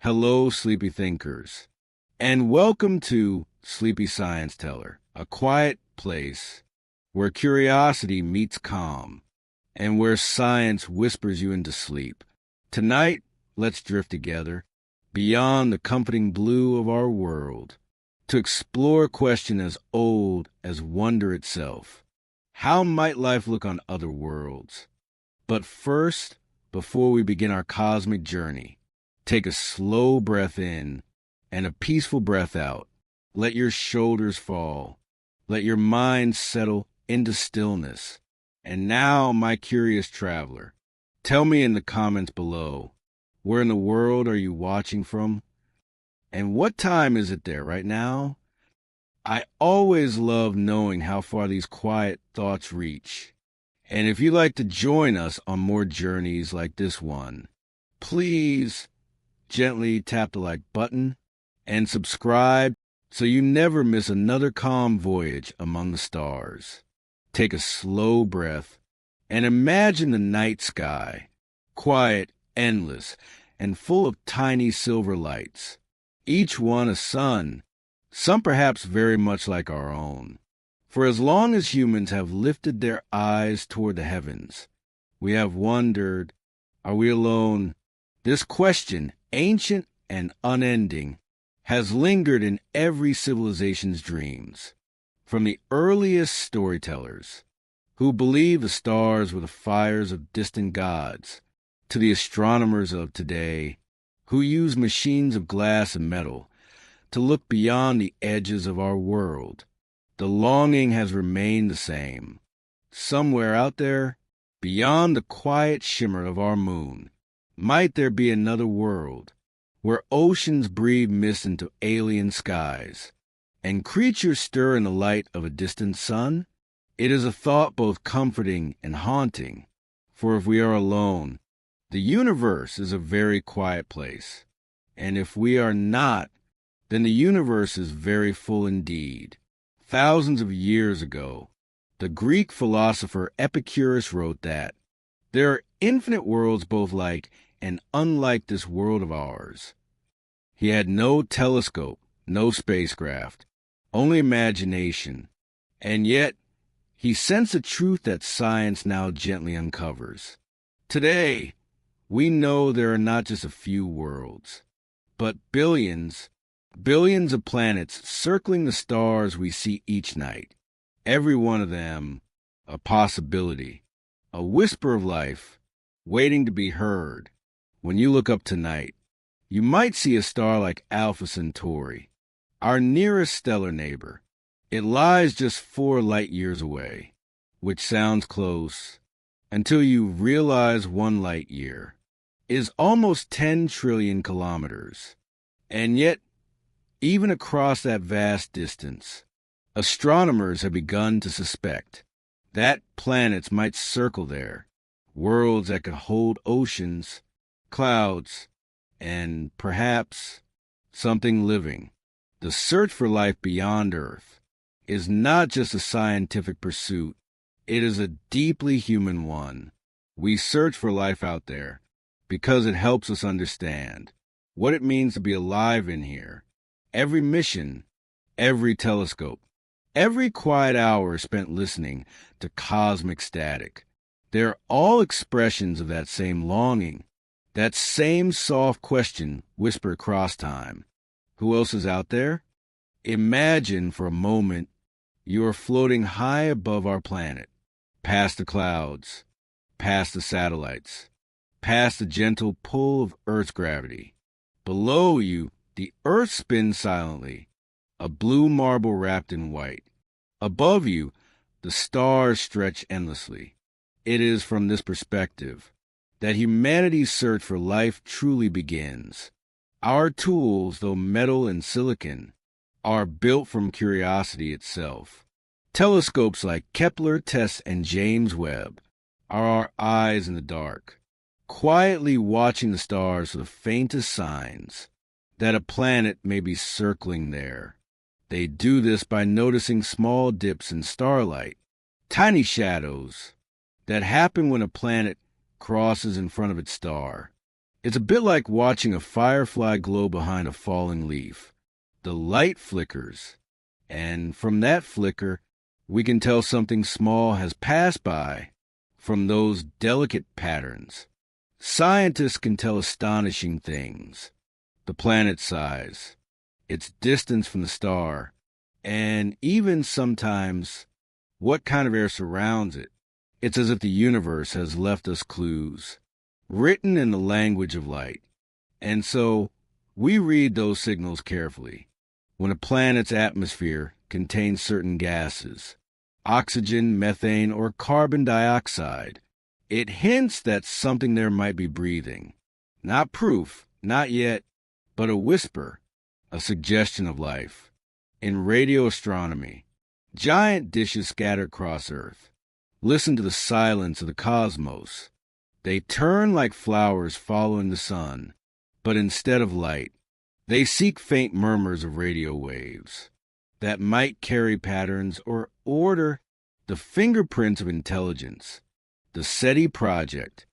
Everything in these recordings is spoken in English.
Hello, sleepy thinkers, and welcome to Sleepy Science Teller, a quiet place where curiosity meets calm and where science whispers you into sleep. Tonight, let's drift together beyond the comforting blue of our world to explore a question as old as wonder itself. How might life look on other worlds? But first, before we begin our cosmic journey, take a slow breath in and a peaceful breath out. Let your shoulders fall. Let your mind settle into stillness. And now, my curious traveler, tell me in the comments below, where in the world are you watching from? And what time is it there right now? I always love knowing how far these quiet thoughts reach. And if you'd like to join us on more journeys like this one, please gently tap the like button and subscribe so you never miss another calm voyage among the stars. Take a slow breath and imagine the night sky, quiet, endless, and full of tiny silver lights, each one a sun, some perhaps very much like our own. For as long as humans have lifted their eyes toward the heavens, we have wondered, are we alone? This question, ancient and unending, has lingered in every civilization's dreams. From the earliest storytellers, who believed the stars were the fires of distant gods, to the astronomers of today, who use machines of glass and metal to look beyond the edges of our world, the longing has remained the same. Somewhere out there, beyond the quiet shimmer of our moon, might there be another world, where oceans breathe mist into alien skies, and creatures stir in the light of a distant sun? It is a thought both comforting and haunting, for if we are alone, the universe is a very quiet place, and if we are not, then the universe is very full indeed. Thousands of years ago, the Greek philosopher Epicurus wrote that there are infinite worlds both like and unlike this world of ours. He had no telescope, no spacecraft, only imagination, and yet he sensed a truth that science now gently uncovers. Today, we know there are not just a few worlds, but billions of planets circling the stars we see each night, every one of them a possibility, a whisper of life, waiting to be heard. When you look up tonight, you might see a star like Alpha Centauri, our nearest stellar neighbor. It lies just 4 light years away, which sounds close, until you realize 1 light year is almost 10 trillion kilometers. And yet, even across that vast distance, astronomers have begun to suspect that planets might circle there, worlds that could hold oceans, clouds, and perhaps something living. The search for life beyond Earth is not just a scientific pursuit, it is a deeply human one. We search for life out there because it helps us understand what it means to be alive in here. Every mission, every telescope, every quiet hour spent listening to cosmic static, they're all expressions of that same longing, that same soft question whispered across time. Who else is out there? Imagine for a moment you are floating high above our planet, past the clouds, past the satellites, past the gentle pull of Earth's gravity. Below you, the Earth spins silently, a blue marble wrapped in white. Above you, the stars stretch endlessly. It is from this perspective that humanity's search for life truly begins. Our tools, though metal and silicon, are built from curiosity itself. Telescopes like Kepler, TESS, and James Webb are our eyes in the dark, quietly watching the stars for the faintest signs that a planet may be circling there. They do this by noticing small dips in starlight, tiny shadows that happen when a planet crosses in front of its star. It's a bit like watching a firefly glow behind a falling leaf. The light flickers, and from that flicker, we can tell something small has passed by. From those delicate patterns, scientists can tell astonishing things. The planet's size, its distance from the star, and even sometimes what kind of air surrounds it. It's as if the universe has left us clues, written in the language of light. And so we read those signals carefully. When a planet's atmosphere contains certain gases, oxygen, methane, or carbon dioxide, it hints that something there might be breathing. Not proof, not yet, but a whisper, a suggestion of life. In radio astronomy, giant dishes scattered across Earth. Listen to the silence of the cosmos. They turn like flowers following the sun, but instead of light, they seek faint murmurs of radio waves that might carry patterns or order. The fingerprints of intelligence, the SETI project,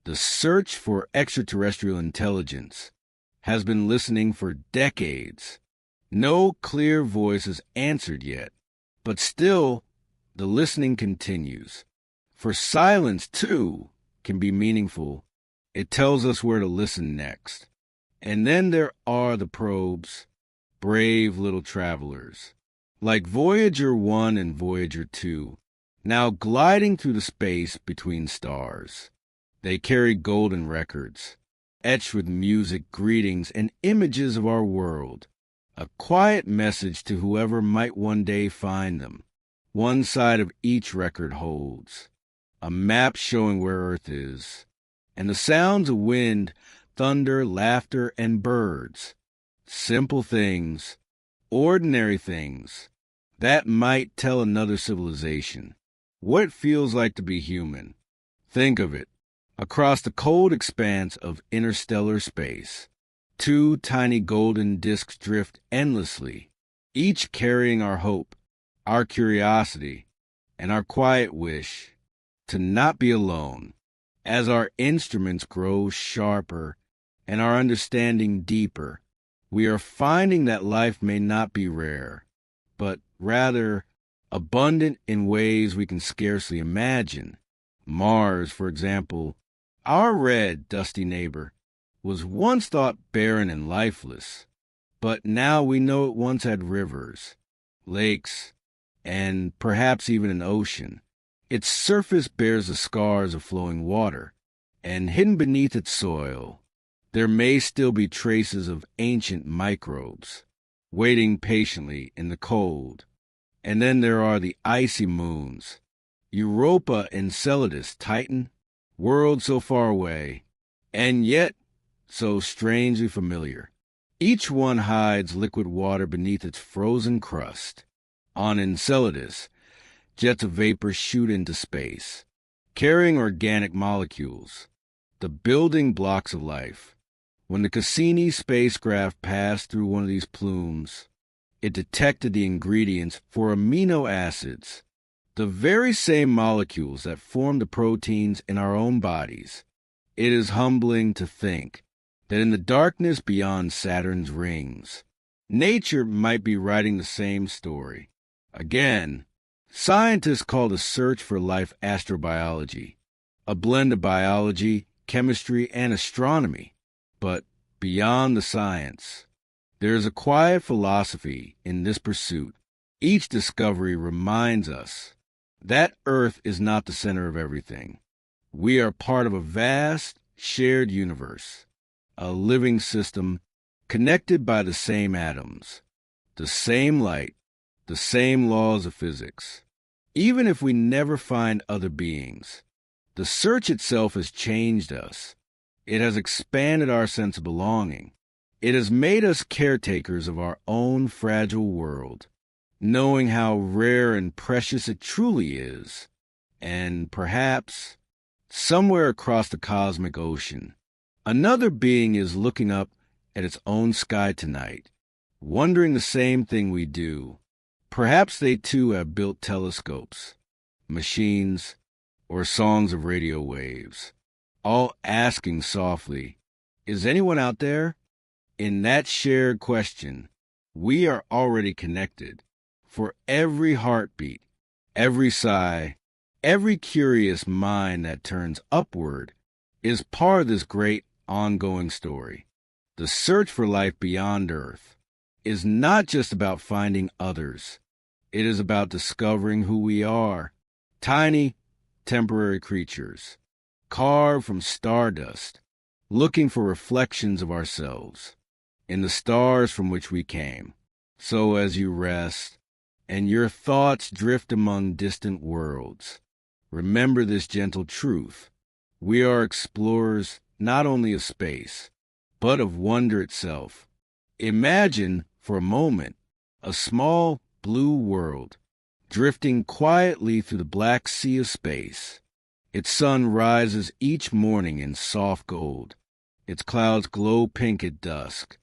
the search for extraterrestrial intelligence, has been listening for decades. No clear voice is answered yet, but still the listening continues. For silence, too, can be meaningful. It tells us where to listen next. And then there are the probes, brave little travelers, like Voyager 1 and Voyager 2, now gliding through the space between stars. They carry golden records, etched with music, greetings, and images of our world, a quiet message to whoever might one day find them. One side of each record holds a map showing where Earth is, and the sounds of wind, thunder, laughter, and birds. Simple things, ordinary things, that might tell another civilization what it feels like to be human. Think of it. Across the cold expanse of interstellar space, two tiny golden disks drift endlessly, each carrying our hope, our curiosity, and our quiet wish to not be alone. As our instruments grow sharper and our understanding deeper, we are finding that life may not be rare, but rather abundant in ways we can scarcely imagine. Mars, for example, our red, dusty neighbor, was once thought barren and lifeless, but now we know it once had rivers, lakes, and perhaps even an ocean. Its surface bears the scars of flowing water, and hidden beneath its soil, there may still be traces of ancient microbes, waiting patiently in the cold. And then there are the icy moons, Europa, Enceladus, Titan, worlds so far away, and yet so strangely familiar. Each one hides liquid water beneath its frozen crust. On Enceladus, jets of vapor shoot into space, carrying organic molecules, the building blocks of life. When the Cassini spacecraft passed through one of these plumes, it detected the ingredients for amino acids, the very same molecules that form the proteins in our own bodies. It is humbling to think that in the darkness beyond Saturn's rings, nature might be writing the same story. Again, scientists call the search for life astrobiology, a blend of biology, chemistry, and astronomy. But beyond the science, there is a quiet philosophy in this pursuit. Each discovery reminds us that Earth is not the center of everything. We are part of a vast, shared universe, a living system connected by the same atoms, the same light, the same laws of physics. Even if we never find other beings, the search itself has changed us. It has expanded our sense of belonging. It has made us caretakers of our own fragile world, knowing how rare and precious it truly is. And perhaps, somewhere across the cosmic ocean, another being is looking up at its own sky tonight, wondering the same thing we do. Perhaps they too have built telescopes, machines, or songs of radio waves, all asking softly, Is anyone out there? In that shared question, we are already connected. For every heartbeat, every sigh, every curious mind that turns upward is part of this great ongoing story. The search for life beyond Earth is not just about finding others. It is about discovering who we are, tiny, temporary creatures, carved from stardust, looking for reflections of ourselves in the stars from which we came. So as you rest and your thoughts drift among distant worlds, remember this gentle truth. We are explorers not only of space, but of wonder itself. Imagine, for a moment, a small blue world drifting quietly through the black sea of space. Its sun rises each morning in soft gold. Its clouds glow pink at dusk,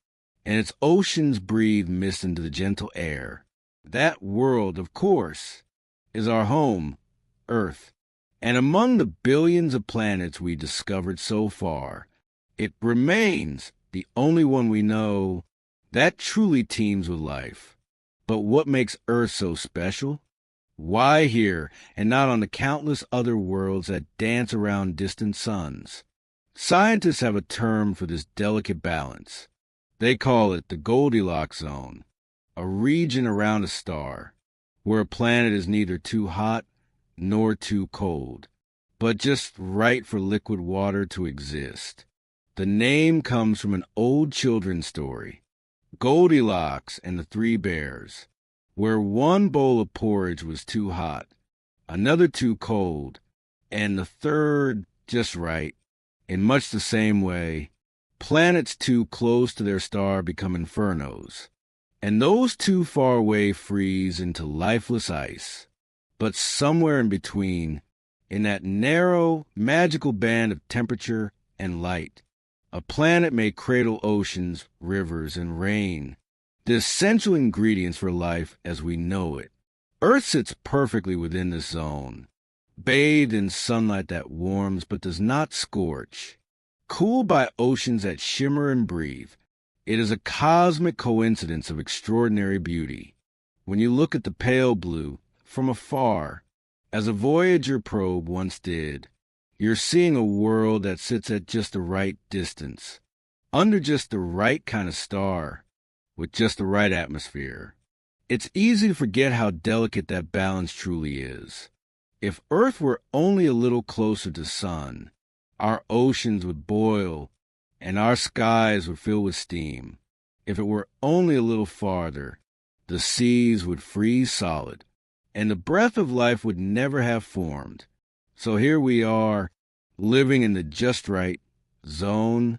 and its oceans breathe mist into the gentle air. That world, of course, is our home, Earth. And among the billions of planets we discovered so far, it remains the only one we know that truly teems with life. But what makes Earth so special? Why here and not on the countless other worlds that dance around distant suns? Scientists have a term for this delicate balance. They call it the Goldilocks zone, a region around a star where a planet is neither too hot nor too cold, but just right for liquid water to exist. The name comes from an old children's story, Goldilocks and the Three Bears, where one bowl of porridge was too hot, another too cold, and the third just right. In much the same way, planets too close to their star become infernos, and those too far away freeze into lifeless ice. But somewhere in between, in that narrow, magical band of temperature and light, a planet may cradle oceans, rivers, and rain, the essential ingredients for life as we know it. Earth sits perfectly within this zone, bathed in sunlight that warms but does not scorch, cooled by oceans that shimmer and breathe. It is a cosmic coincidence of extraordinary beauty. When you look at the pale blue from afar, as a Voyager probe once did, you're seeing a world that sits at just the right distance, under just the right kind of star, with just the right atmosphere. It's easy to forget how delicate that balance truly is. If Earth were only a little closer to sun, our oceans would boil and our skies would fill with steam. If it were only a little farther, the seas would freeze solid, and the breath of life would never have formed. So here we are, living in the just right zone,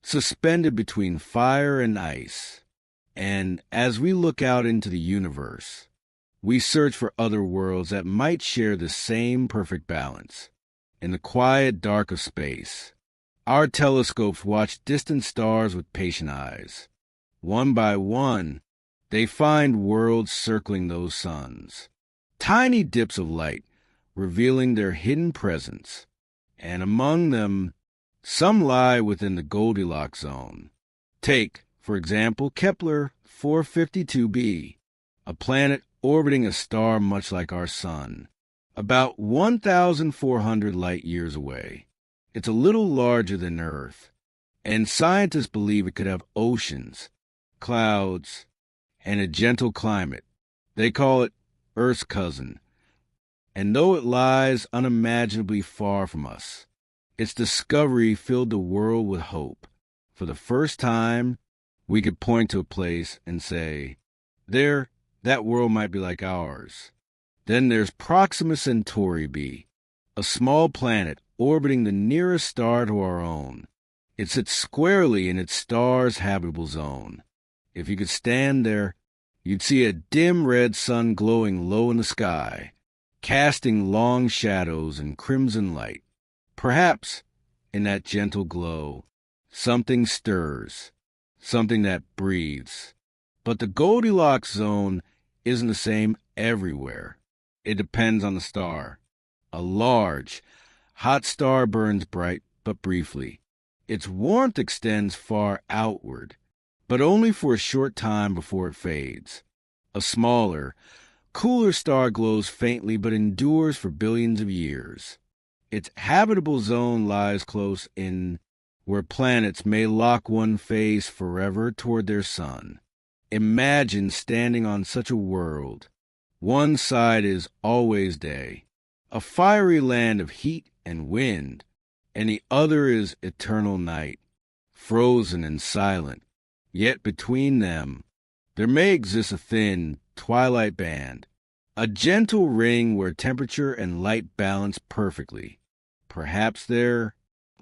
suspended between fire and ice. And as we look out into the universe, we search for other worlds that might share the same perfect balance. In the quiet dark of space, our telescopes watch distant stars with patient eyes. One by one, they find worlds circling those suns, tiny dips of light revealing their hidden presence. And among them, some lie within the Goldilocks zone. Take, for example, Kepler 452b, a planet orbiting a star much like our sun, about 1,400 light-years away. It's a little larger than Earth, and scientists believe it could have oceans, clouds, and a gentle climate. They call it Earth's cousin. And though it lies unimaginably far from us, its discovery filled the world with hope. For the first time, we could point to a place and say, there, that world might be like ours. Then there's Proxima Centauri b, a small planet orbiting the nearest star to our own. It sits squarely in its star's habitable zone. If you could stand there, you'd see a dim red sun glowing low in the sky, casting long shadows and crimson light. Perhaps, in that gentle glow, something stirs, something that breathes. But the Goldilocks zone isn't the same everywhere. It depends on the star. A large, hot star burns bright but briefly, Its warmth extends far outward, but only for a short time before it fades. A smaller, cooler star glows faintly but endures for billions of years. Its habitable zone lies close in where planets may lock one face forever toward their sun. Imagine standing on such a world. One side is always day, a fiery land of heat and wind, and the other is eternal night, frozen and silent. Yet between them, there may exist a thin twilight band, a gentle ring where temperature and light balance perfectly. Perhaps there,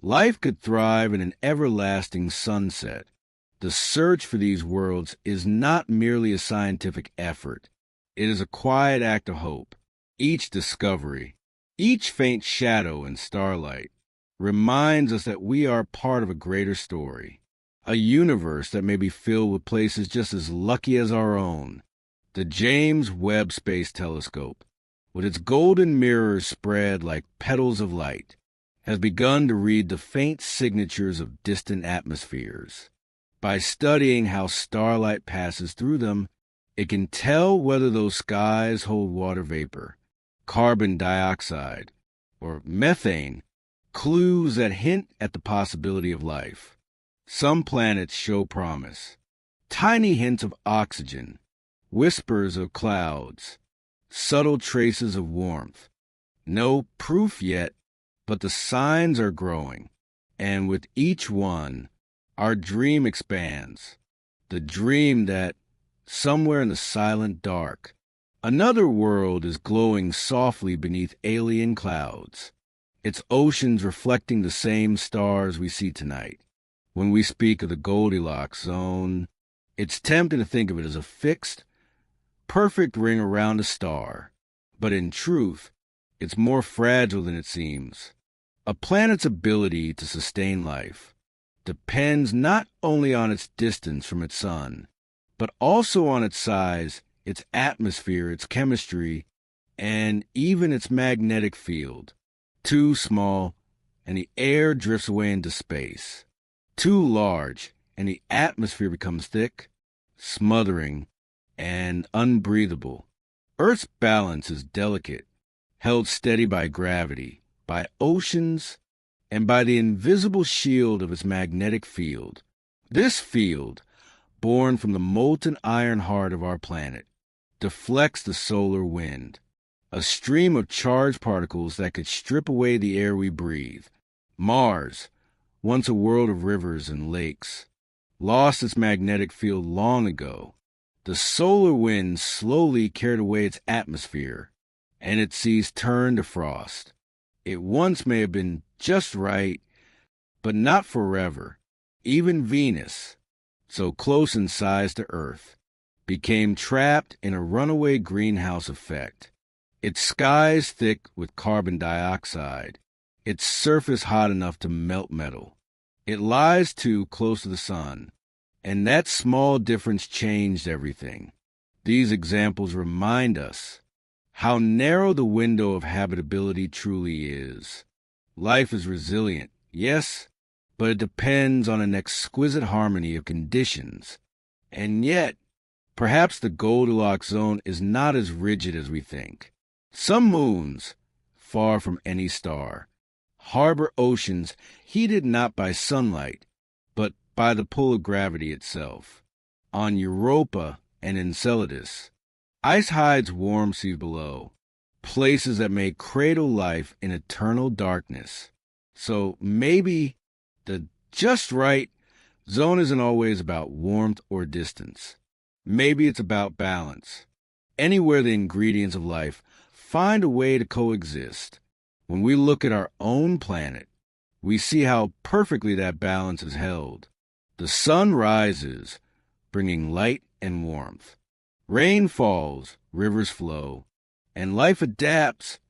life could thrive in an everlasting sunset. The search for these worlds is not merely a scientific effort. It is a quiet act of hope. Each discovery, each faint shadow in starlight, reminds us that we are part of a greater story, a universe that may be filled with places just as lucky as our own. The James Webb Space Telescope, with its golden mirrors spread like petals of light, has begun to read the faint signatures of distant atmospheres. By studying how starlight passes through them, it can tell whether those skies hold water vapor, carbon dioxide, or methane, clues that hint at the possibility of life. Some planets show promise, tiny hints of oxygen, whispers of clouds, subtle traces of warmth. No proof yet, but the signs are growing, and with each one, our dream expands. The dream that, somewhere in the silent dark, another world is glowing softly beneath alien clouds, its oceans reflecting the same stars we see tonight. When we speak of the Goldilocks zone, it's tempting to think of it as a fixed, perfect ring around a star, but in truth, it's more fragile than it seems. A planet's ability to sustain life depends not only on its distance from its sun, but also on its size, its atmosphere, its chemistry, and even its magnetic field. Too small, and the air drifts away into space. Too large, and the atmosphere becomes thick, smothering, and unbreathable. Earth's balance is delicate, held steady by gravity, by oceans, and by the invisible shield of its magnetic field. This field, born from the molten iron heart of our planet, deflects the solar wind, a stream of charged particles that could strip away the air we breathe. Mars, once a world of rivers and lakes, lost its magnetic field long ago. The solar wind slowly carried away its atmosphere, and its seas turned to frost. It once may have been just right, but not forever. Even Venus, so close in size to Earth, became trapped in a runaway greenhouse effect. Its skies thick with carbon dioxide, its surface hot enough to melt metal. It lies too close to the sun, and that small difference changed everything. These examples remind us how narrow the window of habitability truly is. Life is resilient, yes, but it depends on an exquisite harmony of conditions. And yet, perhaps the Goldilocks zone is not as rigid as we think. Some moons, far from any star, harbor oceans heated not by sunlight, but by the pull of gravity itself. On Europa and Enceladus, ice hides warm seas below, places that may cradle life in eternal darkness. So maybe the just right zone isn't always about warmth or distance. Maybe it's about balance. Anywhere the ingredients of life find a way to coexist. When we look at our own planet, we see how perfectly that balance is held. The sun rises, bringing light and warmth. Rain falls, rivers flow, and life adapts,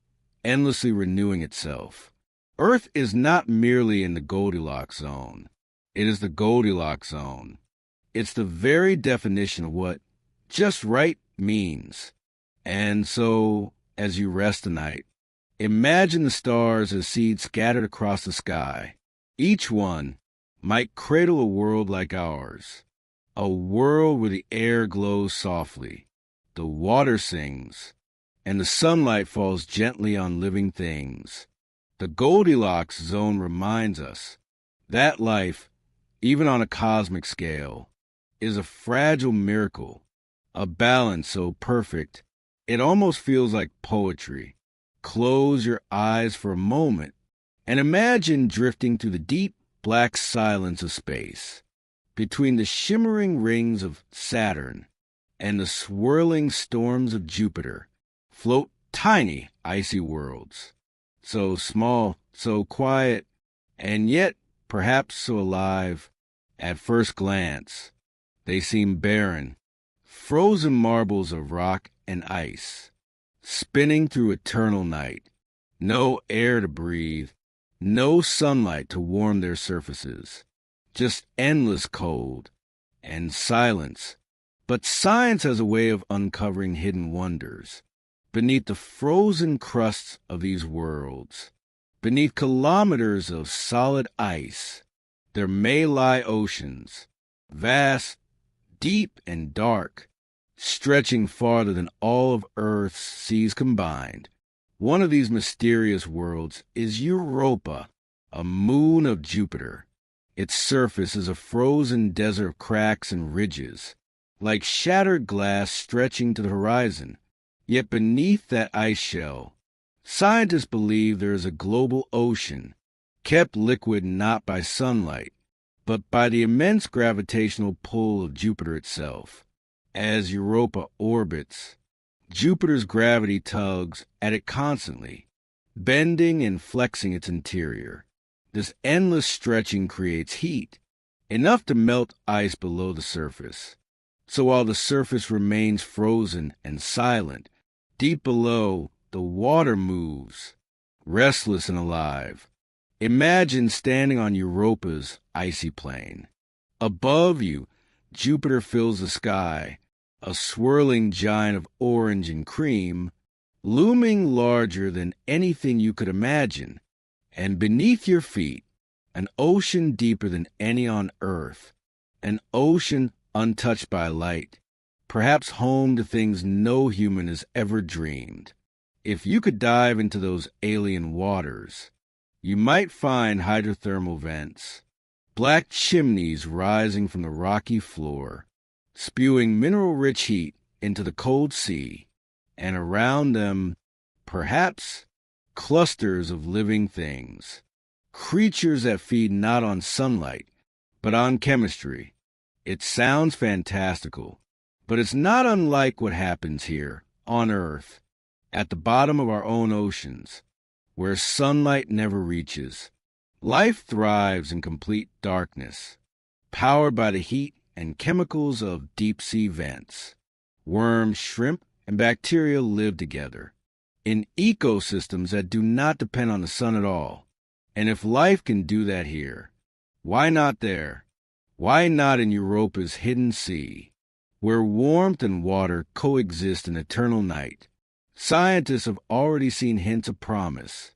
endlessly renewing itself. Earth is not merely in the Goldilocks zone. It is the Goldilocks zone. It's the very definition of what just right means. And so, as you rest tonight, imagine the stars as seeds scattered across the sky, each one might cradle a world like ours, a world where the air glows softly, the water sings, and the sunlight falls gently on living things. The Goldilocks zone reminds us that life, even on a cosmic scale, is a fragile miracle, a balance so perfect it almost feels like poetry. Close your eyes for a moment and imagine drifting through the deep black silence of space, between the shimmering rings of Saturn and the swirling storms of Jupiter, float tiny icy worlds, so small, so quiet, and yet perhaps so alive. At first glance, they seem barren, frozen marbles of rock and ice, spinning through eternal night. No air to breathe, no sunlight to warm their surfaces, just endless cold and silence. But science has a way of uncovering hidden wonders beneath the frozen crusts of these worlds. Beneath kilometers of solid ice, there may lie oceans, vast, deep, and dark, stretching farther than all of Earth's seas combined. One of these mysterious worlds is Europa, a moon of Jupiter. Its surface is a frozen desert of cracks and ridges, like shattered glass stretching to the horizon. Yet beneath that ice shell, scientists believe there is a global ocean, kept liquid not by sunlight, but by the immense gravitational pull of Jupiter itself. As Europa orbits, Jupiter's gravity tugs at it constantly, bending and flexing its interior. This endless stretching creates heat, enough to melt ice below the surface. So while the surface remains frozen and silent, deep below, the water moves, restless and alive. Imagine standing on Europa's icy plain. Above you, Jupiter fills the sky, a swirling giant of orange and cream, looming larger than anything you could imagine. And beneath your feet, an ocean deeper than any on Earth, an ocean untouched by light, perhaps home to things no human has ever dreamed. If you could dive into those alien waters, you might find hydrothermal vents, black chimneys rising from the rocky floor, spewing mineral-rich heat into the cold sea, and around them, perhaps, clusters of living things, creatures that feed not on sunlight, but on chemistry. It sounds fantastical, but it's not unlike what happens here, on Earth, at the bottom of our own oceans, where sunlight never reaches. Life thrives in complete darkness, powered by the heat and chemicals of deep-sea vents. Worms, shrimp, and bacteria live together in ecosystems that do not depend on the sun at all. And if life can do that here, why not there? Why not in Europa's hidden sea, where warmth and water coexist in eternal night? Scientists have already seen hints of promise.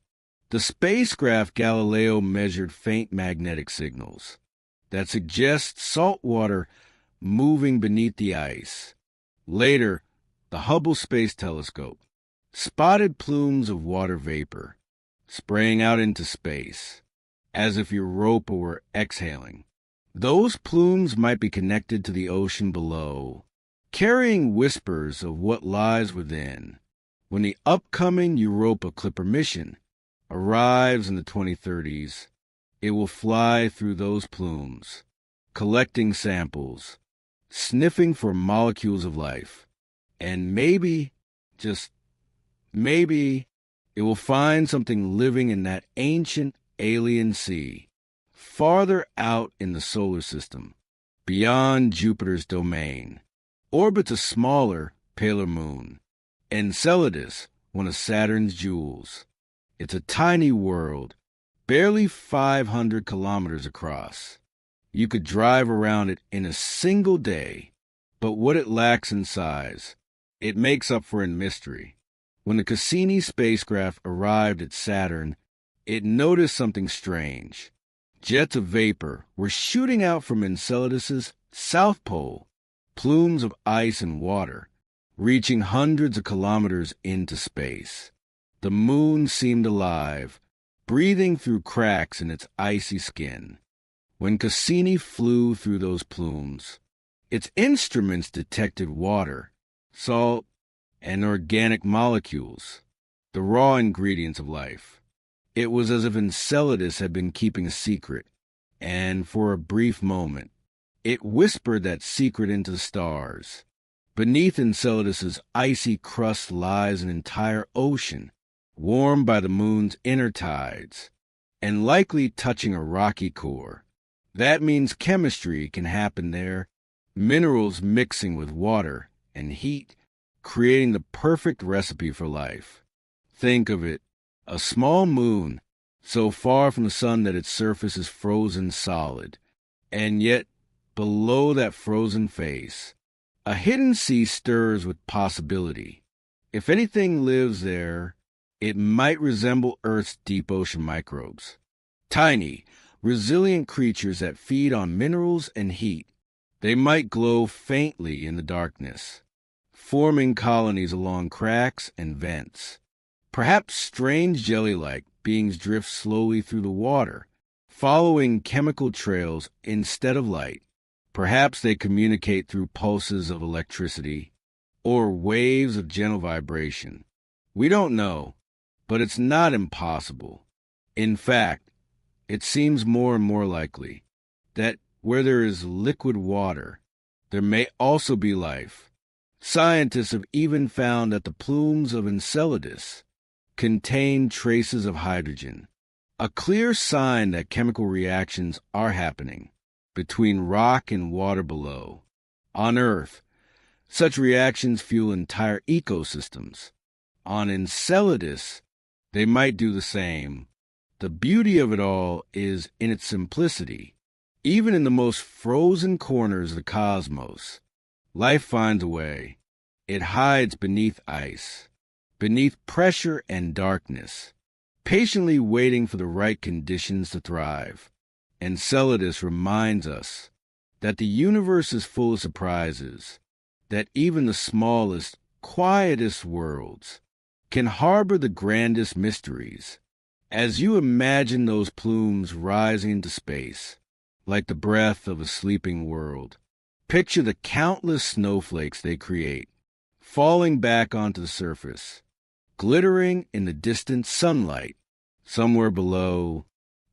The spacecraft Galileo measured faint magnetic signals that suggest salt water moving beneath the ice. Later, the Hubble Space Telescope spotted plumes of water vapor spraying out into space, as if Europa were exhaling. Those plumes might be connected to the ocean below, carrying whispers of what lies within. When the upcoming Europa Clipper mission arrives in the 2030s, it will fly through those plumes, collecting samples, sniffing for molecules of life, and maybe, just maybe, it will find something living in that ancient alien sea, farther out in the solar system, beyond Jupiter's domain. Orbits a smaller, paler moon, Enceladus, one of Saturn's jewels. It's a tiny world, barely 500 kilometers across. You could drive around it in a single day, but what it lacks in size, it makes up for in mystery. When the Cassini spacecraft arrived at Saturn, it noticed something strange. Jets of vapor were shooting out from Enceladus's south pole, plumes of ice and water, reaching hundreds of kilometers into space. The moon seemed alive, breathing through cracks in its icy skin. When Cassini flew through those plumes, its instruments detected water, salt, and organic molecules, the raw ingredients of life. It was as if Enceladus had been keeping a secret, and for a brief moment, it whispered that secret into the stars. Beneath Enceladus's icy crust lies an entire ocean, warmed by the moon's inner tides, and likely touching a rocky core. That means chemistry can happen there, minerals mixing with water and heat, creating the perfect recipe for life. Think of it, a small moon, so far from the sun that its surface is frozen solid, and yet below that frozen face, a hidden sea stirs with possibility. If anything lives there, it might resemble Earth's deep ocean microbes. Tiny, resilient creatures that feed on minerals and heat. They might glow faintly in the darkness, forming colonies along cracks and vents. Perhaps strange jelly-like beings drift slowly through the water, following chemical trails instead of light. Perhaps they communicate through pulses of electricity or waves of gentle vibration. We don't know, but it's not impossible. In fact, it seems more and more likely that where there is liquid water, there may also be life. Scientists have even found that the plumes of Enceladus contain traces of hydrogen, a clear sign that chemical reactions are happening between rock and water below. On Earth, such reactions fuel entire ecosystems. On Enceladus, they might do the same. The beauty of it all is in its simplicity. Even in the most frozen corners of the cosmos, life finds a way. It hides beneath ice, beneath pressure and darkness, patiently waiting for the right conditions to thrive. Enceladus reminds us that the universe is full of surprises, that even the smallest, quietest worlds can harbor the grandest mysteries. As you imagine those plumes rising into space, like the breath of a sleeping world, picture the countless snowflakes they create, falling back onto the surface, glittering in the distant sunlight. Somewhere below,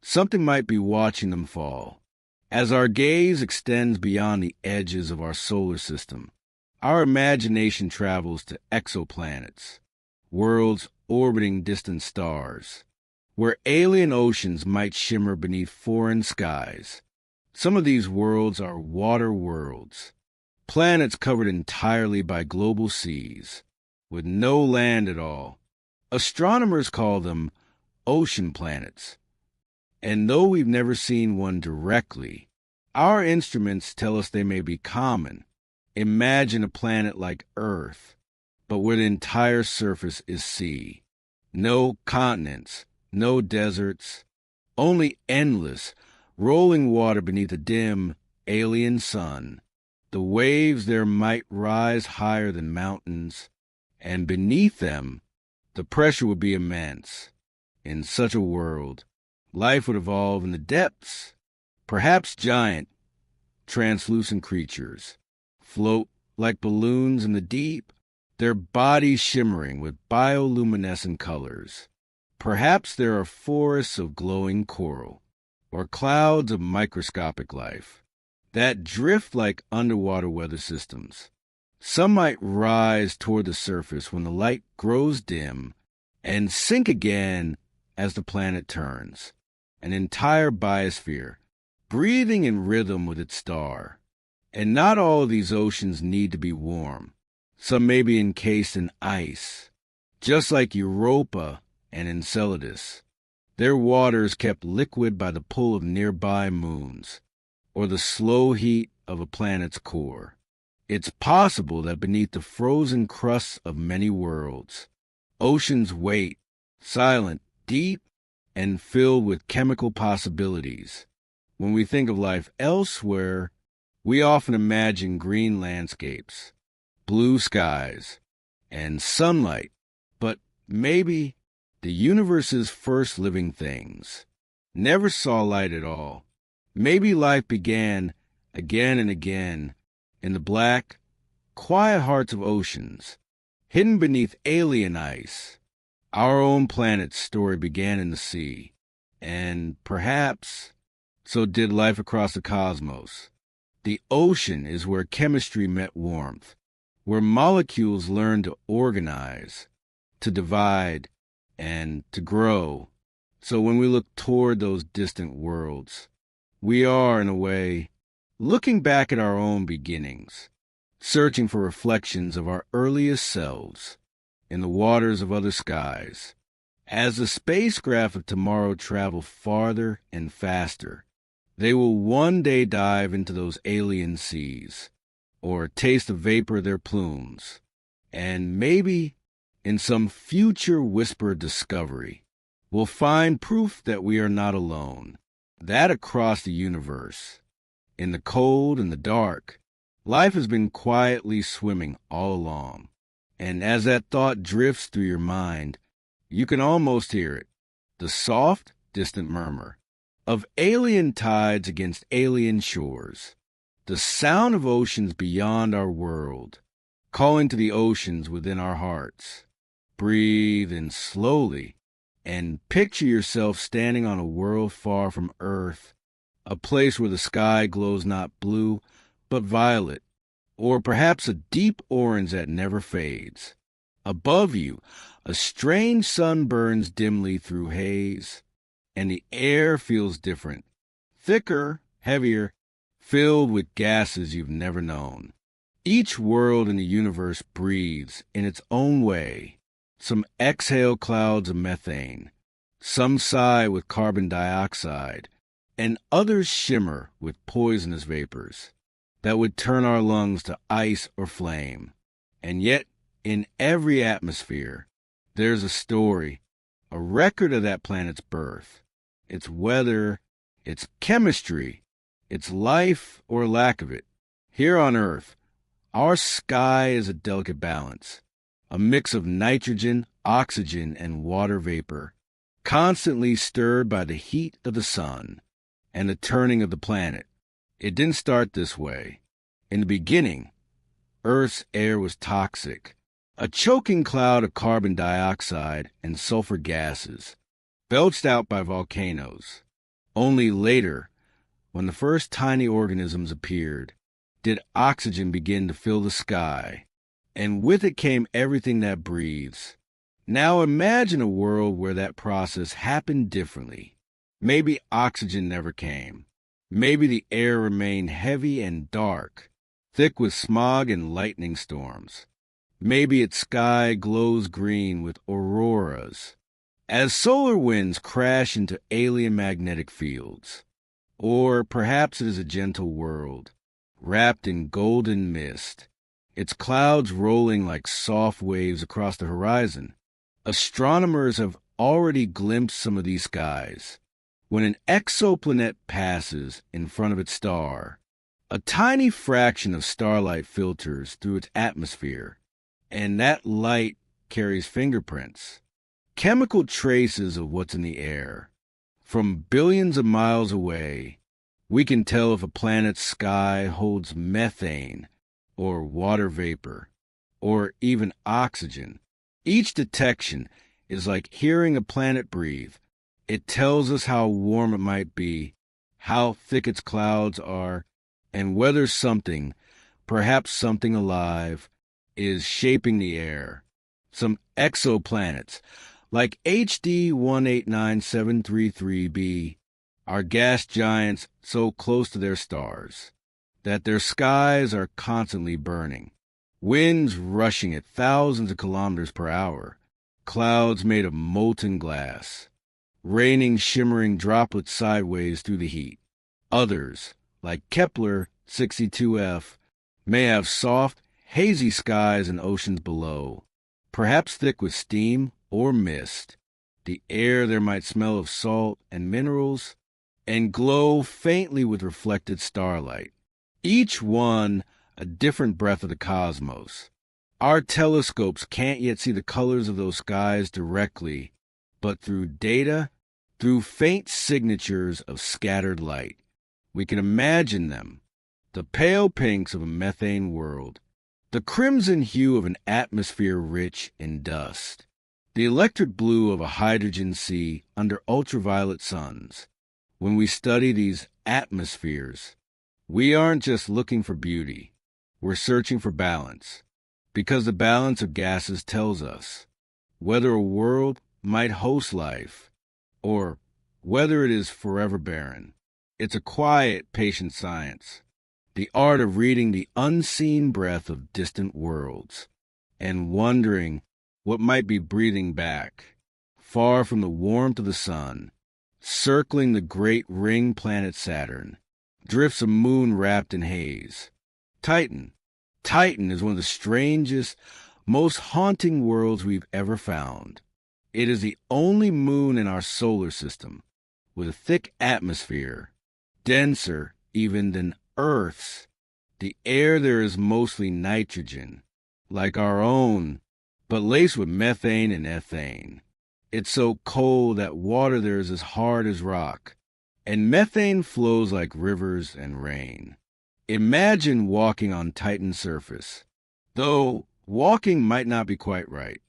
something might be watching them fall. As our gaze extends beyond the edges of our solar system, our imagination travels to exoplanets, worlds orbiting distant stars, where alien oceans might shimmer beneath foreign skies. Some of these worlds are water worlds, planets covered entirely by global seas, with no land at all. Astronomers call them ocean planets. And though we've never seen one directly, our instruments tell us they may be common. Imagine a planet like Earth, but where the entire surface is sea. No continents, no deserts, only endless, rolling water beneath a dim, alien sun. The waves there might rise higher than mountains, and beneath them, the pressure would be immense. In such a world, life would evolve in the depths. Perhaps giant, translucent creatures float like balloons in the deep, their bodies shimmering with bioluminescent colors. Perhaps there are forests of glowing coral, or clouds of microscopic life that drift like underwater weather systems. Some might rise toward the surface when the light grows dim and sink again as the planet turns. An entire biosphere, breathing in rhythm with its star. And not all of these oceans need to be warm. Some may be encased in ice, just like Europa and Enceladus. Their waters kept liquid by the pull of nearby moons, or the slow heat of a planet's core. It's possible that beneath the frozen crusts of many worlds, oceans wait, silent, deep, and filled with chemical possibilities. When we think of life elsewhere, we often imagine green landscapes, blue skies, and sunlight. But maybe the universe's first living things never saw light at all. Maybe life began again and again in the black, quiet hearts of oceans, hidden beneath alien ice. Our own planet's story began in the sea, and perhaps so did life across the cosmos. The ocean is where chemistry met warmth, where molecules learned to organize, to divide, and to grow. So when we look toward those distant worlds, we are, in a way, looking back at our own beginnings, searching for reflections of our earliest selves in the waters of other skies. As the spacecraft of tomorrow travel farther and faster, they will one day dive into those alien seas, or taste the vapor of their plumes, and maybe, in some future whispered discovery, we'll find proof that we are not alone, that across the universe, in the cold and the dark, life has been quietly swimming all along. And as that thought drifts through your mind, you can almost hear it, the soft, distant murmur of alien tides against alien shores, the sound of oceans beyond our world, calling to the oceans within our hearts. Breathe in slowly and picture yourself standing on a world far from Earth, a place where the sky glows not blue, but violet, or perhaps a deep orange that never fades. Above you, a strange sun burns dimly through haze, and the air feels different, thicker, heavier, filled with gases you've never known. Each world in the universe breathes in its own way. Some exhale clouds of methane, some sigh with carbon dioxide, and others shimmer with poisonous vapors that would turn our lungs to ice or flame. And yet, in every atmosphere, there's a story, a record of that planet's birth, its weather, its chemistry, its life or lack of it. Here on Earth, our sky is a delicate balance, a mix of nitrogen, oxygen, and water vapor, constantly stirred by the heat of the sun and the turning of the planet. It didn't start this way. In the beginning, Earth's air was toxic, a choking cloud of carbon dioxide and sulfur gases, belched out by volcanoes. Only later, when the first tiny organisms appeared, did oxygen begin to fill the sky, and with it came everything that breathes. Now imagine a world where that process happened differently. Maybe oxygen never came. Maybe the air remained heavy and dark, thick with smog and lightning storms. Maybe its sky glows green with auroras, as solar winds crash into alien magnetic fields. Or perhaps it is a gentle world, wrapped in golden mist, its clouds rolling like soft waves across the horizon. Astronomers have already glimpsed some of these skies. When an exoplanet passes in front of its star, a tiny fraction of starlight filters through its atmosphere, and that light carries fingerprints, chemical traces of what's in the air. From billions of miles away, we can tell if a planet's sky holds methane, or water vapor, or even oxygen. Each detection is like hearing a planet breathe. It tells us how warm it might be, how thick its clouds are, and whether something, perhaps something alive, is shaping the air. Some exoplanets, like HD 189733b, are gas giants so close to their stars that their skies are constantly burning. Winds rushing at thousands of kilometers per hour, clouds made of molten glass, raining shimmering droplets sideways through the heat. Others, like Kepler 62f, may have soft, hazy skies and oceans below, perhaps thick with steam or mist. The air there might smell of salt and minerals, and glow faintly with reflected starlight. Each one a different breath of the cosmos. Our telescopes can't yet see the colors of those skies directly, but through data, through faint signatures of scattered light, we can imagine them. The pale pinks of a methane world, the crimson hue of an atmosphere rich in dust, the electric blue of a hydrogen sea under ultraviolet suns. When we study these atmospheres, we aren't just looking for beauty, we're searching for balance, because the balance of gases tells us whether a world might host life or whether it is forever barren. It's a quiet, patient science, the art of reading the unseen breath of distant worlds and wondering what might be breathing back, far from the warmth of the sun, circling the great ring planet Saturn, drifts a moon wrapped in haze. Titan. Titan is one of the strangest, most haunting worlds we've ever found. It is the only moon in our solar system with a thick atmosphere, denser even than Earth's. The air there is mostly nitrogen, like our own, but laced with methane and ethane. It's so cold that water there is as hard as rock, and methane flows like rivers and rain. Imagine walking on Titan's surface, though walking might not be quite right.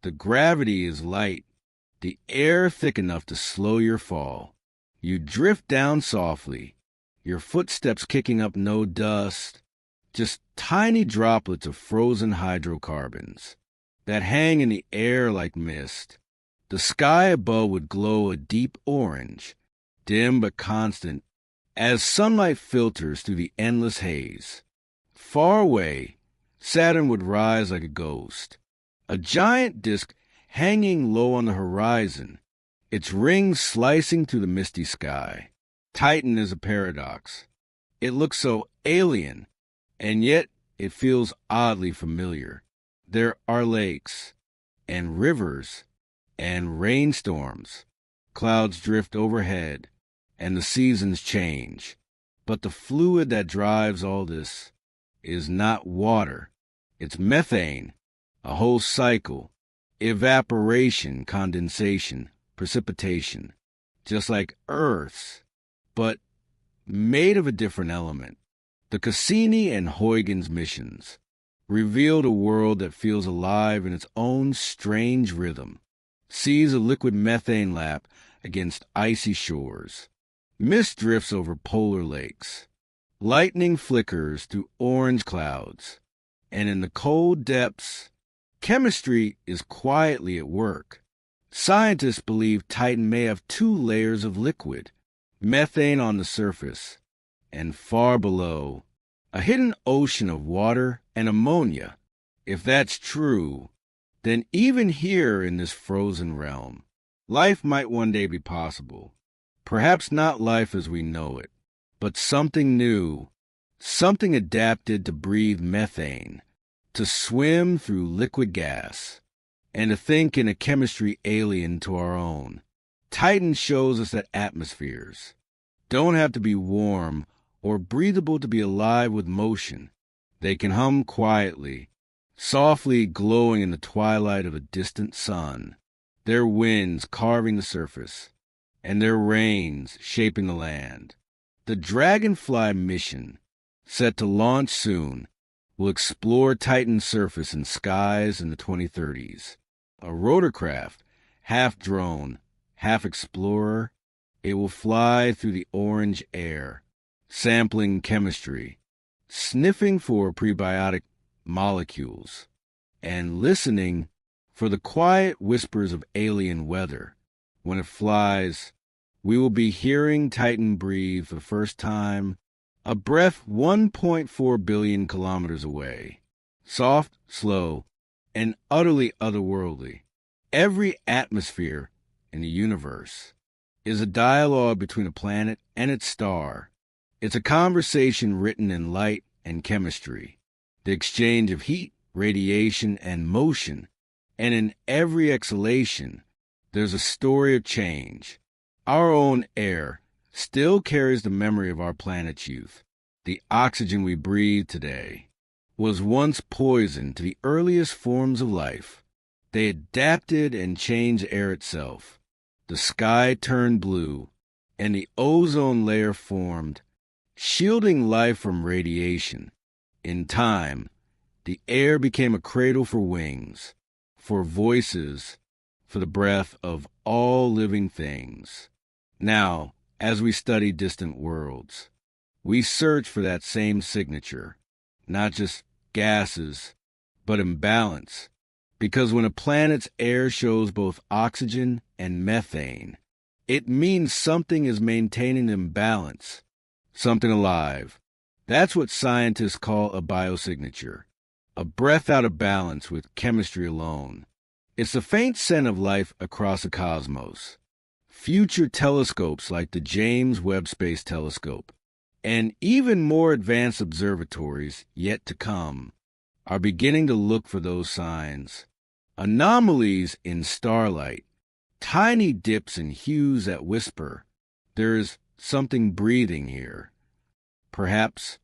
The gravity is light, the air thick enough to slow your fall. You drift down softly, your footsteps kicking up no dust, just tiny droplets of frozen hydrocarbons that hang in the air like mist. The sky above would glow a deep orange, dim but constant, as sunlight filters through the endless haze. Far away, Saturn would rise like a ghost, a giant disk hanging low on the horizon, its rings slicing through the misty sky. Titan is a paradox. It looks so alien, and yet it feels oddly familiar. There are lakes, and rivers, and rainstorms. Clouds drift overhead, and the seasons change. But the fluid that drives all this is not water. It's methane, a whole cycle. Evaporation, condensation, precipitation, just like Earth's, but made of a different element. The Cassini and Huygens missions revealed a world that feels alive in its own strange rhythm, sees a liquid methane lap against icy shores. Mist drifts over polar lakes. Lightning flickers through orange clouds. And in the cold depths, chemistry is quietly at work. Scientists believe Titan may have 2 layers of liquid, methane on the surface, and far below, a hidden ocean of water and ammonia. If that's true, then even here in this frozen realm, life might one day be possible. Perhaps not life as we know it, but something new, something adapted to breathe methane, to swim through liquid gas, and to think in a chemistry alien to our own. Titan shows us that atmospheres don't have to be warm or breathable to be alive with motion. They can hum quietly, softly glowing in the twilight of a distant sun, their winds carving the surface, and their rains shaping the land. The Dragonfly mission, set to launch soon, will explore Titan's surface and skies in the 2030s. A rotorcraft, half drone, half explorer, it will fly through the orange air, sampling chemistry, sniffing for prebiotic molecules, and listening for the quiet whispers of alien weather. When it flies, we will be hearing Titan breathe for the first time, a breath 1.4 billion kilometers away. Soft, slow, and utterly otherworldly. Every atmosphere in the universe is a dialogue between a planet and its star. It's a conversation written in light and chemistry, the exchange of heat, radiation, and motion. And in every exhalation, there's a story of change. Our own air, still carries the memory of our planet's youth. The oxygen we breathe today was once poison to the earliest forms of life. They adapted and changed air itself. The sky turned blue, and the ozone layer formed, shielding life from radiation. In time, the air became a cradle for wings, for voices, for the breath of all living things. Now, as we study distant worlds, we search for that same signature, not just gases, but imbalance. Because when a planet's air shows both oxygen and methane, it means something is maintaining imbalance, something alive. That's what scientists call a biosignature, a breath out of balance with chemistry alone. It's the faint scent of life across the cosmos. Future telescopes like the James Webb Space Telescope, and even more advanced observatories yet to come, are beginning to look for those signs. Anomalies in starlight, tiny dips in hues that whisper, there's something breathing here. Perhaps,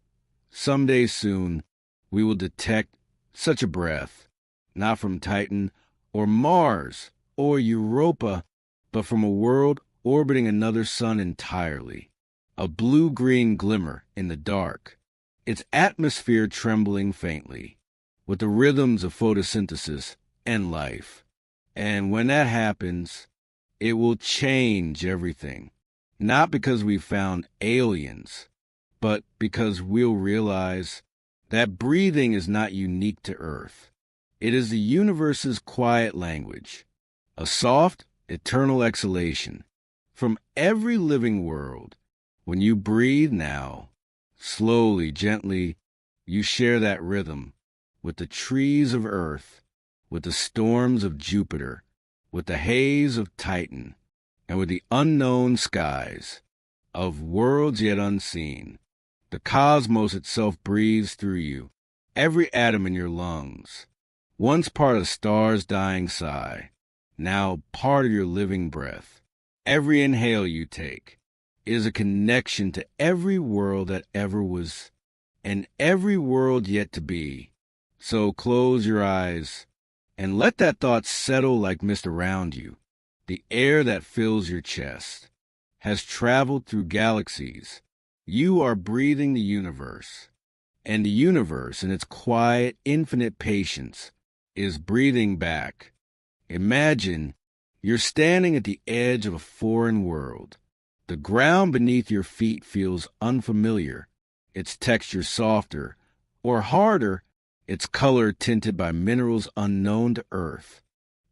someday soon, we will detect such a breath, not from Titan or Mars or Europa, but from a world orbiting another sun entirely, a blue-green glimmer in the dark, its atmosphere trembling faintly, with the rhythms of photosynthesis and life. And when that happens, it will change everything, not because we found aliens, but because we'll realize that breathing is not unique to Earth. It is the universe's quiet language, a soft, eternal exhalation from every living world. When you breathe now, slowly, gently, you share that rhythm with the trees of Earth, with the storms of Jupiter, with the haze of Titan, and with the unknown skies of worlds yet unseen. The cosmos itself breathes through you, every atom in your lungs, once part of the star's dying sigh, now part of your living breath. Every inhale you take is a connection to every world that ever was, and every world yet to be. So close your eyes and let that thought settle like mist around you. The air that fills your chest has traveled through galaxies. You are breathing the universe, and the universe, in its quiet, infinite patience, is breathing back. Imagine you're standing at the edge of a foreign world. The ground beneath your feet feels unfamiliar, its texture softer, or harder, its color tinted by minerals unknown to Earth.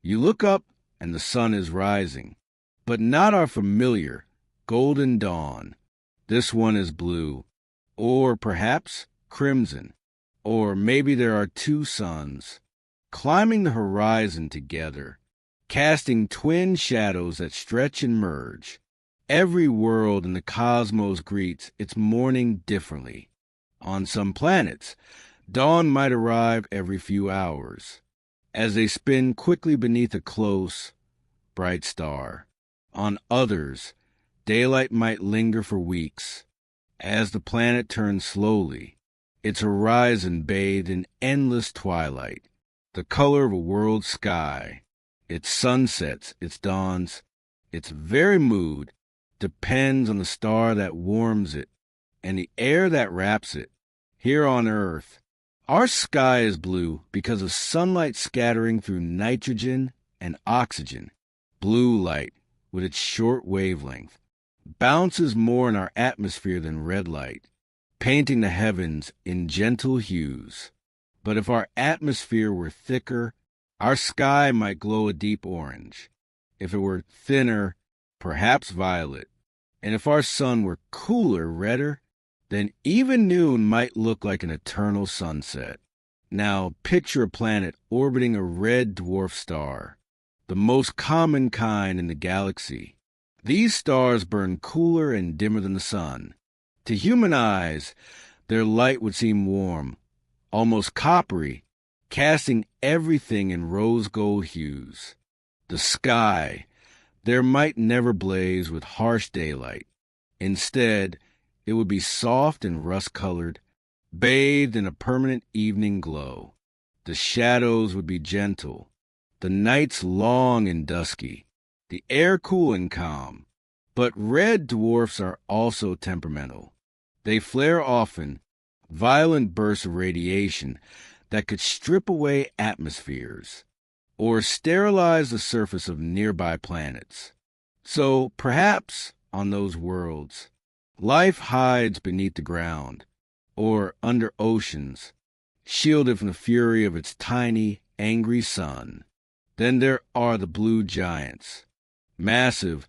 You look up and the sun is rising, but not our familiar golden dawn. This one is blue, or perhaps crimson, or maybe there are two suns, climbing the horizon together, casting twin shadows that stretch and merge. Every world in the cosmos greets its morning differently. On some planets, dawn might arrive every few hours, as they spin quickly beneath a close, bright star. On others, daylight might linger for weeks, as the planet turns slowly, its horizon bathed in endless twilight, the color of a world sky. Its sunsets, its dawns, its very mood depends on the star that warms it and the air that wraps it. Here on Earth, our sky is blue because of sunlight scattering through nitrogen and oxygen. Blue light, with its short wavelength, bounces more in our atmosphere than red light, painting the heavens in gentle hues. But if our atmosphere were thicker, our sky might glow a deep orange. If it were thinner, perhaps violet. And if our sun were cooler, redder, then even noon might look like an eternal sunset. Now picture a planet orbiting a red dwarf star, the most common kind in the galaxy. These stars burn cooler and dimmer than the sun. To human eyes, their light would seem warm, almost coppery, casting everything in rose gold hues. The sky there might never blaze with harsh daylight. Instead, it would be soft and rust-colored, bathed in a permanent evening glow. The shadows would be gentle, the nights long and dusky, the air cool and calm. But red dwarfs are also temperamental. They flare often, violent bursts of radiation that could strip away atmospheres or sterilize the surface of nearby planets. So perhaps on those worlds, life hides beneath the ground or under oceans, shielded from the fury of its tiny, angry sun. Then there are the blue giants, massive,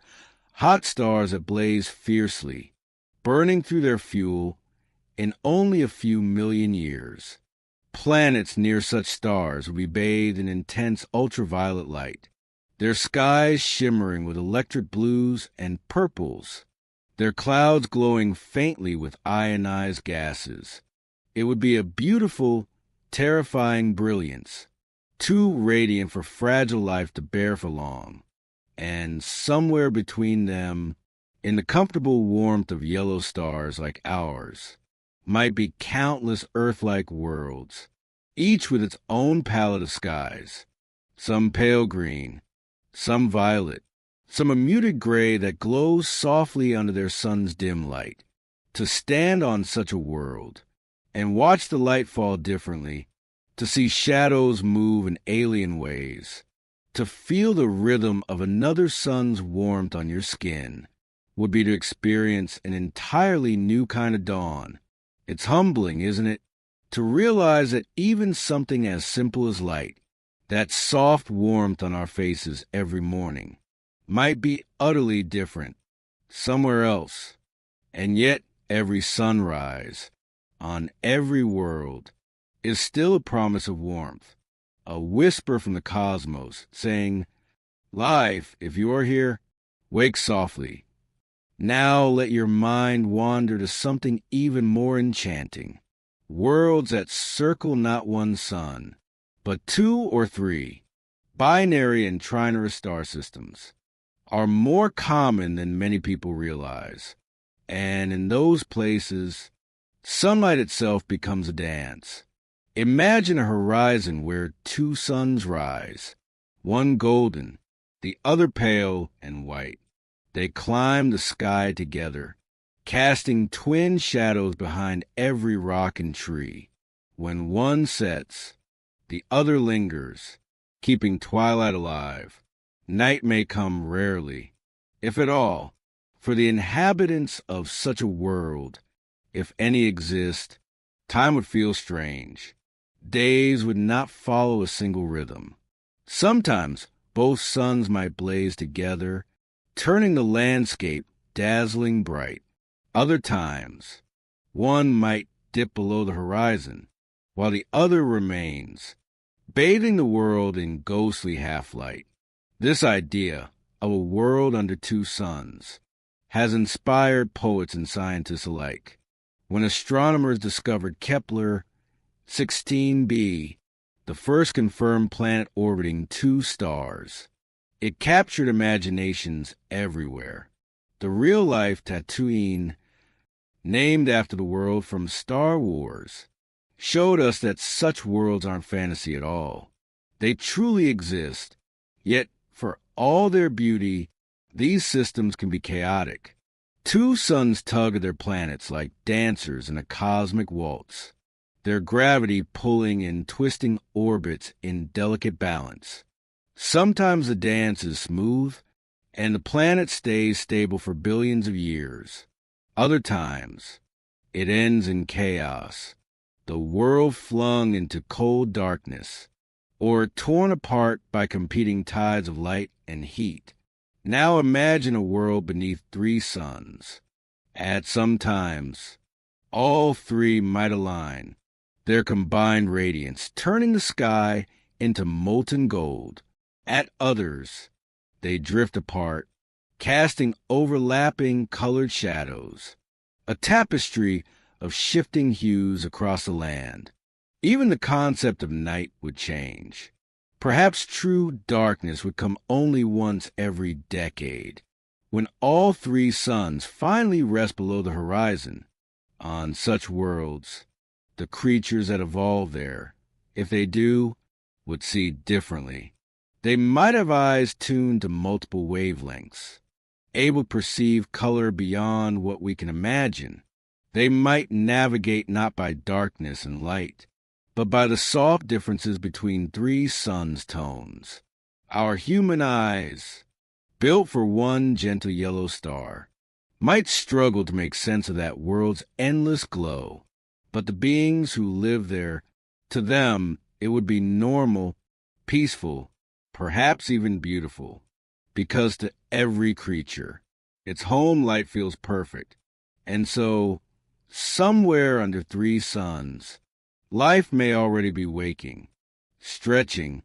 hot stars that blaze fiercely, burning through their fuel in only a few million years. Planets near such stars will be bathed in intense ultraviolet light, their skies shimmering with electric blues and purples, their clouds glowing faintly with ionized gases. It would be a beautiful, terrifying brilliance, too radiant for fragile life to bear for long. And somewhere between them, in the comfortable warmth of yellow stars like ours, might be countless Earth-like worlds, each with its own palette of skies, some pale green, some violet, some a muted gray that glows softly under their sun's dim light. To stand on such a world and watch the light fall differently, to see shadows move in alien ways, to feel the rhythm of another sun's warmth on your skin, would be to experience an entirely new kind of dawn. It's humbling, isn't it, to realize that even something as simple as light, that soft warmth on our faces every morning, might be utterly different somewhere else. And yet every sunrise, on every world, is still a promise of warmth, a whisper from the cosmos saying, "Life, if you are here, wake softly. Now let your mind wander to something even more enchanting. Worlds that circle not one sun, but two or three. Binary and trinary star systems are more common than many people realize. And in those places, sunlight itself becomes a dance. Imagine a horizon where two suns rise, one golden, the other pale and white. They climb the sky together, casting twin shadows behind every rock and tree. When one sets, the other lingers, keeping twilight alive. Night may come rarely, if at all. For the inhabitants of such a world, if any exist, time would feel strange. Days would not follow a single rhythm. Sometimes both suns might blaze together, turning the landscape dazzling bright. Other times, one might dip below the horizon, while the other remains, bathing the world in ghostly half-light. This idea of a world under two suns has inspired poets and scientists alike. When astronomers discovered Kepler 16b, the first confirmed planet orbiting two stars, it captured imaginations everywhere. The real-life Tatooine, named after the world from Star Wars, showed us that such worlds aren't fantasy at all. They truly exist, yet for all their beauty, these systems can be chaotic. Two suns tug at their planets like dancers in a cosmic waltz, their gravity pulling in twisting orbits in delicate balance. Sometimes the dance is smooth, and the planet stays stable for billions of years. Other times, it ends in chaos, the world flung into cold darkness, or torn apart by competing tides of light and heat. Now imagine a world beneath three suns. At some times, all three might align, their combined radiance turning the sky into molten gold. At others, they drift apart, casting overlapping colored shadows, a tapestry of shifting hues across the land. Even the concept of night would change. Perhaps true darkness would come only once every decade, When all three suns finally rest below the horizon, on such worlds, the creatures that evolve there, if they do, would see differently. They might have eyes tuned to multiple wavelengths, able to perceive color beyond what we can imagine. They might navigate not by darkness and light, but by the soft differences between three suns' tones. Our human eyes, built for one gentle yellow star, might struggle to make sense of that world's endless glow, but the beings who live there, to them, it would be normal, peaceful, perhaps even beautiful, because to every creature, its home light feels perfect. And so, somewhere under three suns, life may already be waking, stretching,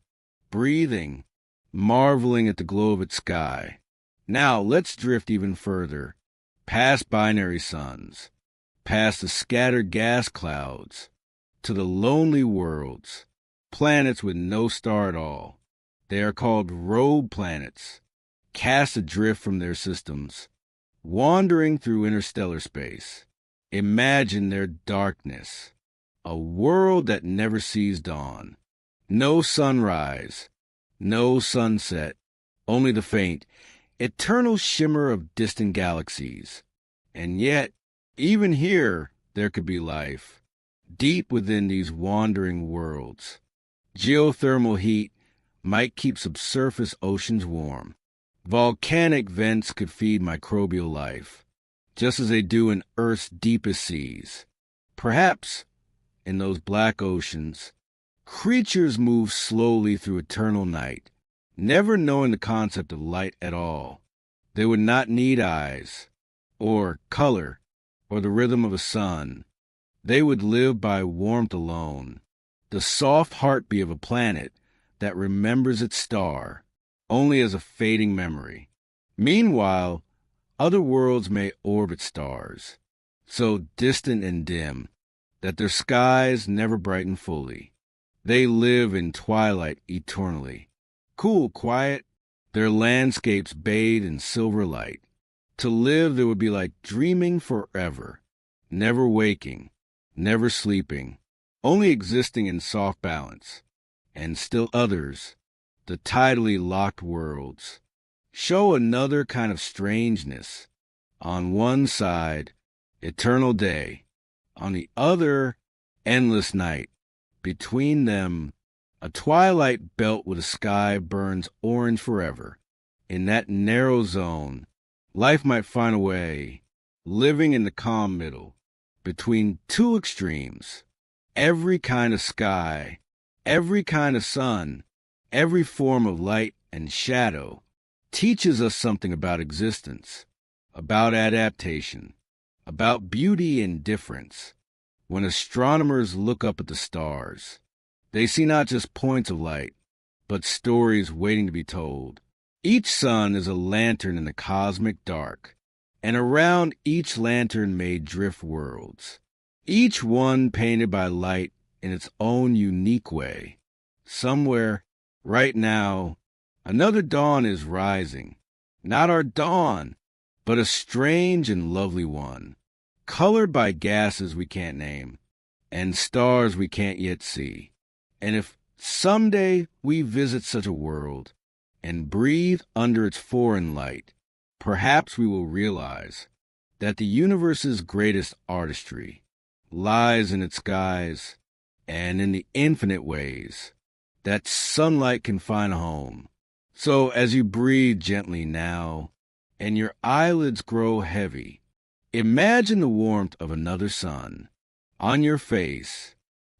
breathing, marveling at the glow of its sky. Now let's drift even further, past binary suns, past the scattered gas clouds, to the lonely worlds, planets with no star at all. They are called rogue planets, cast adrift from their systems, wandering through interstellar space. Imagine their darkness, a world that never sees dawn. No sunrise, no sunset, only the faint, eternal shimmer of distant galaxies. And yet, even here, there could be life, deep within these wandering worlds. Geothermal heat might keep subsurface oceans warm. Volcanic vents could feed microbial life, just as they do in Earth's deepest seas. Perhaps, in those black oceans, creatures move slowly through eternal night, never knowing the concept of light at all. They would not need eyes, or color, or the rhythm of a sun. They would live by warmth alone, the soft heartbeat of a planet that remembers its star only as a fading memory. Meanwhile, other worlds may orbit stars, so distant and dim that their skies never brighten fully. They live in twilight eternally, cool, quiet, their landscapes bathed in silver light. To live there would be like dreaming forever, never waking, never sleeping, only existing in soft balance. And still others, the tidally locked worlds, show another kind of strangeness. On one side, eternal day. On the other, endless night. Between them, a twilight belt with a sky burns orange forever. In that narrow zone, life might find a way, living in the calm middle, between two extremes. Every kind of sky, every kind of sun, every form of light and shadow teaches us something about existence, about adaptation, about beauty and difference. When astronomers look up at the stars, they see not just points of light, but stories waiting to be told. Each sun is a lantern in the cosmic dark, and around each lantern may drift worlds, each one painted by light in its own unique way. Somewhere, right now, another dawn is rising. Not our dawn, but a strange and lovely one, colored by gases we can't name, and stars we can't yet see. And if someday we visit such a world and breathe under its foreign light, perhaps we will realize that the universe's greatest artistry lies in its skies and in the infinite ways that sunlight can find a home. So as you breathe gently now and your eyelids grow heavy, imagine the warmth of another sun on your face,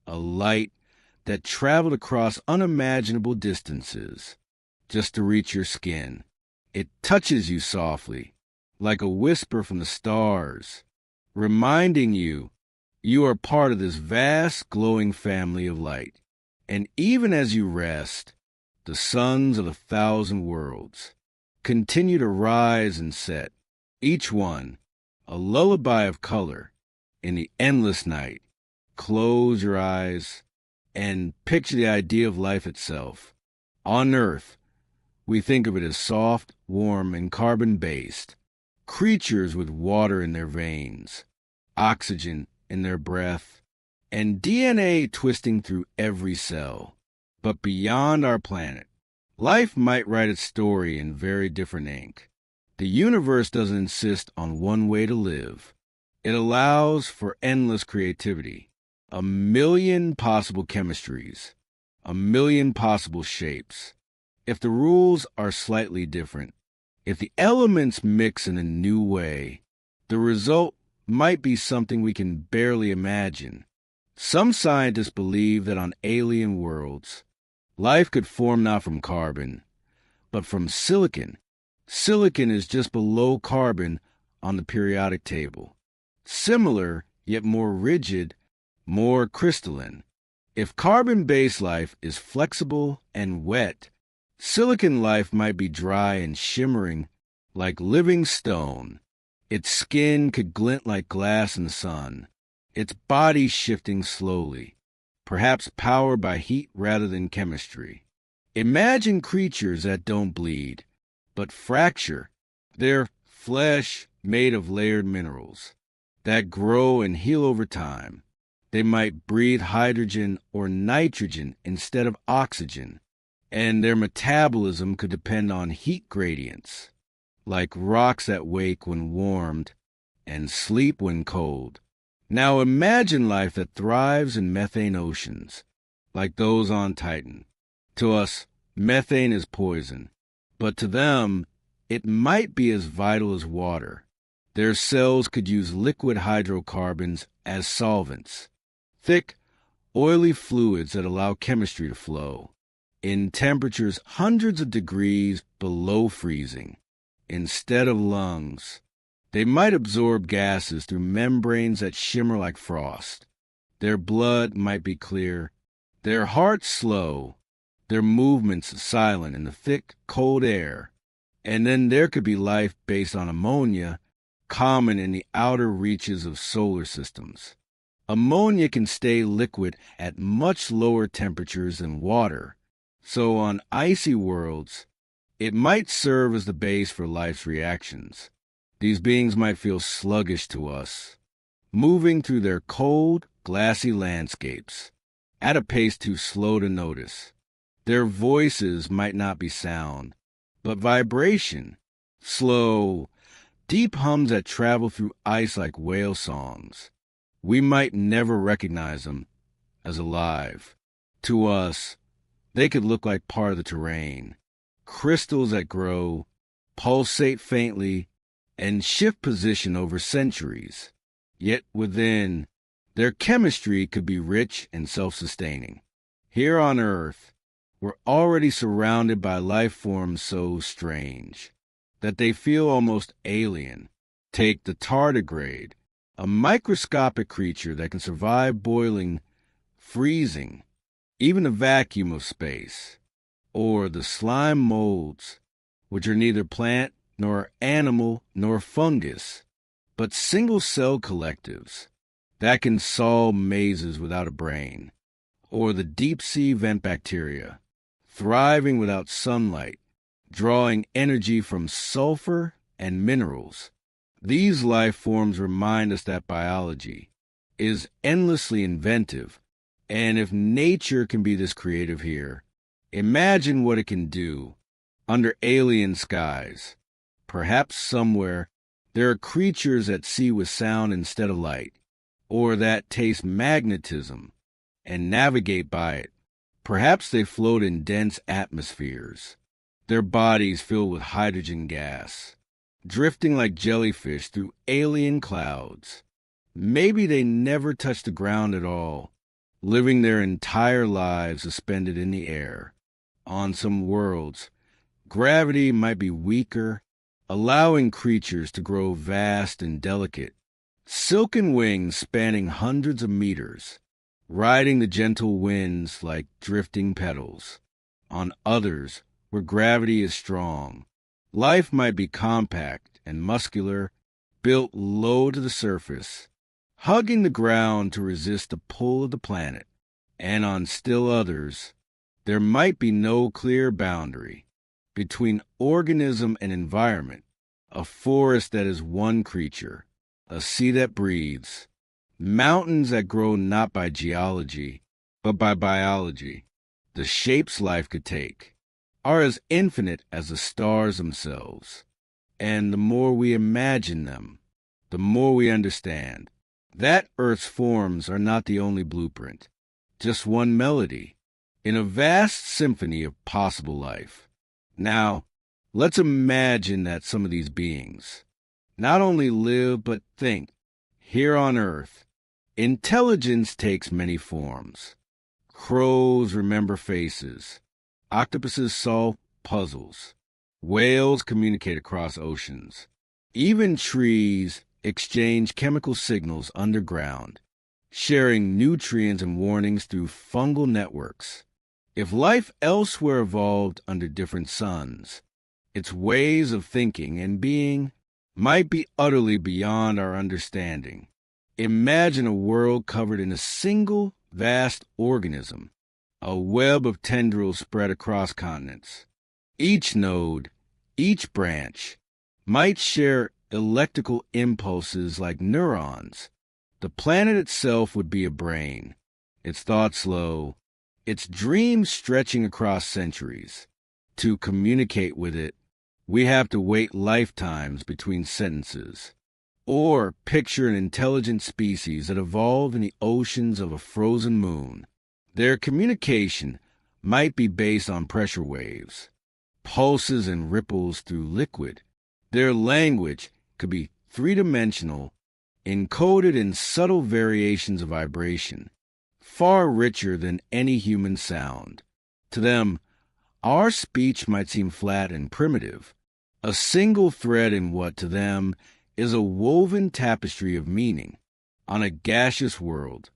a light that traveled across unimaginable distances just to reach your skin. It touches you softly, like a whisper from the stars, reminding you you are part of this vast, glowing family of light. And even as you rest, the suns of 1,000 worlds continue to rise and set, each one a lullaby of color in the endless night. Close your eyes and picture the idea of life itself. On Earth, we think of it as soft, warm, and carbon-based. creatures with water in their veins, oxygen in their breath, and DNA twisting through every cell. But beyond our planet, life might write its story in very different ink. The universe doesn't insist on one way to live. It allows for endless creativity, a million possible chemistries, a million possible shapes. If the rules are slightly different, if the elements mix in a new way, the result might be something we can barely imagine. Some scientists believe that on alien worlds, life could form not from carbon, but from silicon. Silicon is just below carbon on the periodic table. Similar, yet more rigid, more crystalline. If carbon-based life is flexible and wet, silicon life might be dry and shimmering like living stone. Its skin could glint like glass in the sun, its body shifting slowly, perhaps powered by heat rather than chemistry. Imagine creatures that don't bleed, but fracture, their flesh made of layered minerals that grow and heal over time. They might breathe hydrogen or nitrogen instead of oxygen, and their metabolism could depend on heat gradients, like rocks that wake when warmed and sleep when cold. Now imagine life that thrives in methane oceans, like those on Titan. To us, methane is poison, but to them, it might be as vital as water. Their cells could use liquid hydrocarbons as solvents, thick, oily fluids that allow chemistry to flow, in temperatures hundreds of degrees below freezing. Instead of lungs, they might absorb gases through membranes that shimmer like frost. Their blood might be clear, their hearts slow, their movements silent in the thick, cold air. And then there could be life based on ammonia, common in the outer reaches of solar systems. Ammonia can stay liquid at much lower temperatures than water, so on icy worlds, it might serve as the base for life's reactions. These beings might feel sluggish to us, moving through their cold, glassy landscapes at a pace too slow to notice. Their voices might not be sound, but vibration, slow, deep hums that travel through ice like whale songs. We might never recognize them as alive. To us, they could look like part of the terrain, crystals that grow, pulsate faintly, and shift position over centuries. Yet within, their chemistry could be rich and self-sustaining. Here on Earth, we're already surrounded by life forms so strange that they feel almost alien. Take the tardigrade, a microscopic creature that can survive boiling, freezing, even the vacuum of space. Or the slime molds, which are neither plant nor animal nor fungus, but single-cell collectives that can solve mazes without a brain. Or the deep-sea vent bacteria, thriving without sunlight, drawing energy from sulfur and minerals. These life forms remind us that biology is endlessly inventive, and if nature can be this creative here, imagine what it can do under alien skies. Perhaps somewhere there are creatures that see with sound instead of light, or that taste magnetism and navigate by it. Perhaps they float in dense atmospheres, their bodies filled with hydrogen gas, drifting like jellyfish through alien clouds. Maybe they never touch the ground at all, living their entire lives suspended in the air. On some worlds, gravity might be weaker, allowing creatures to grow vast and delicate, silken wings spanning hundreds of meters, riding the gentle winds like drifting petals. On others, where gravity is strong, life might be compact and muscular, built low to the surface, hugging the ground to resist the pull of the planet. And on still others, there might be no clear boundary between organism and environment, a forest that is one creature, a sea that breathes, mountains that grow not by geology, but by biology. The shapes life could take are as infinite as the stars themselves. And the more we imagine them, the more we understand that Earth's forms are not the only blueprint, just one melody in a vast symphony of possible life. Now, let's imagine that some of these beings not only live but think here on Earth. Intelligence takes many forms. Crows remember faces. Octopuses solve puzzles. Whales communicate across oceans. Even trees exchange chemical signals underground, sharing nutrients and warnings through fungal networks. If life elsewhere evolved under different suns, its ways of thinking and being might be utterly beyond our understanding. Imagine a world covered in a single vast organism, a web of tendrils spread across continents. Each node, each branch, might share electrical impulses like neurons. The planet itself would be a brain, its thoughts slow, its dreams stretching across centuries. To communicate with it, we have to wait lifetimes between sentences. Or picture an intelligent species that evolved in the oceans of a frozen moon. Their communication might be based on pressure waves, pulses and ripples through liquid. Their language could be three-dimensional, encoded in subtle variations of vibration, far richer than any human sound. To them, our speech might seem flat and primitive, a single thread in what to them is a woven tapestry of meaning. On a gaseous world,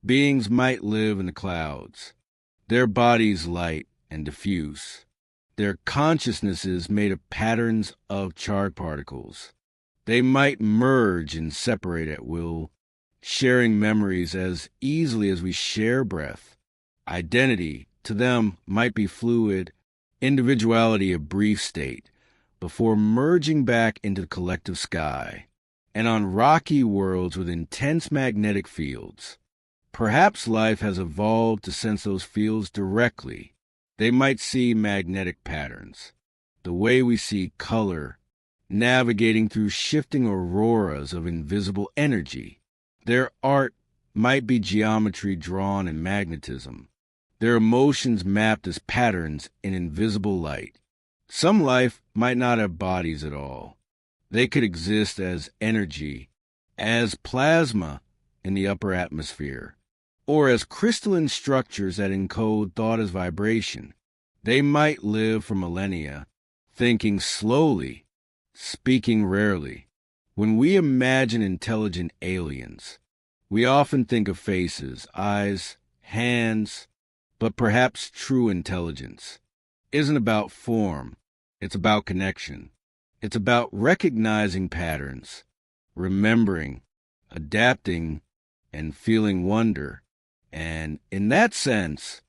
beings might live in the clouds, their bodies light and diffuse, their consciousnesses made of patterns of charged particles. They might merge and separate at will, sharing memories as easily as we share breath. Identity, to them, might be fluid, individuality a brief state, before merging back into the collective sky. And on rocky worlds with intense magnetic fields, perhaps life has evolved to sense those fields directly. They might see magnetic patterns, the way we see color, navigating through shifting auroras of invisible energy. Their art might be geometry drawn in magnetism, their emotions mapped as patterns in invisible light. Some life might not have bodies at all. They could exist as energy, as plasma in the upper atmosphere, or as crystalline structures that encode thought as vibration. They might live for millennia, thinking slowly, speaking rarely. When we imagine intelligent aliens, we often think of faces, eyes, hands, but perhaps true intelligence isn't about form, it's about connection. It's about recognizing patterns, remembering, adapting, and feeling wonder. And in that sense,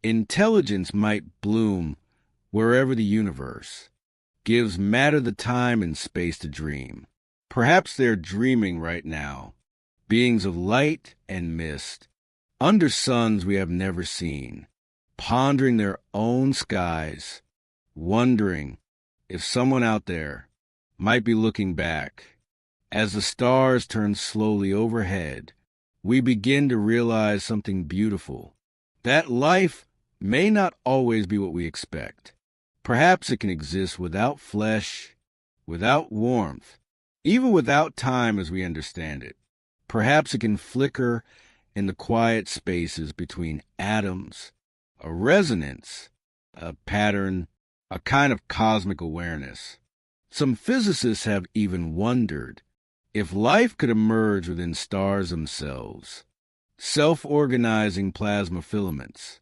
intelligence might bloom wherever the universe gives matter the time and space to dream. Perhaps they're dreaming right now, beings of light and mist, under suns we have never seen, pondering their own skies, wondering if someone out there might be looking back. As the stars turn slowly overhead, we begin to realize something beautiful, that life may not always be what we expect. Perhaps it can exist without flesh, without warmth, even without time as we understand it. Perhaps it can flicker in the quiet spaces between atoms, a resonance, a pattern, a kind of cosmic awareness. Some physicists have even wondered if life could emerge within stars themselves, self-organizing plasma filaments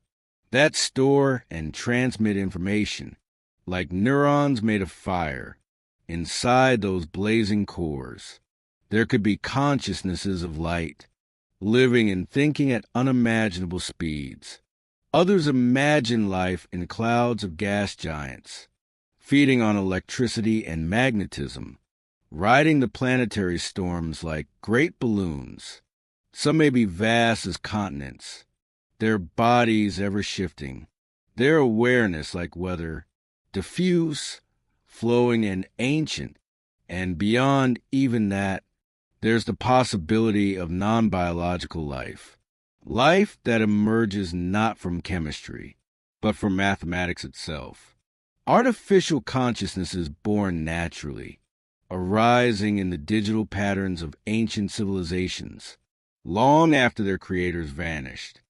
that store and transmit information, like neurons made of fire. Inside those blazing cores, there could be consciousnesses of light, living and thinking at unimaginable speeds. Others imagine life in clouds of gas giants, feeding on electricity and magnetism. riding the planetary storms like great balloons. Some may be vast as continents, their bodies ever shifting, their awareness like weather, diffuse, flowing, and ancient. And beyond even that, there's the possibility of non-biological life. Life that emerges not from chemistry, but from mathematics itself. Artificial consciousness is born naturally, arising in the digital patterns of ancient civilizations, long after their creators vanished.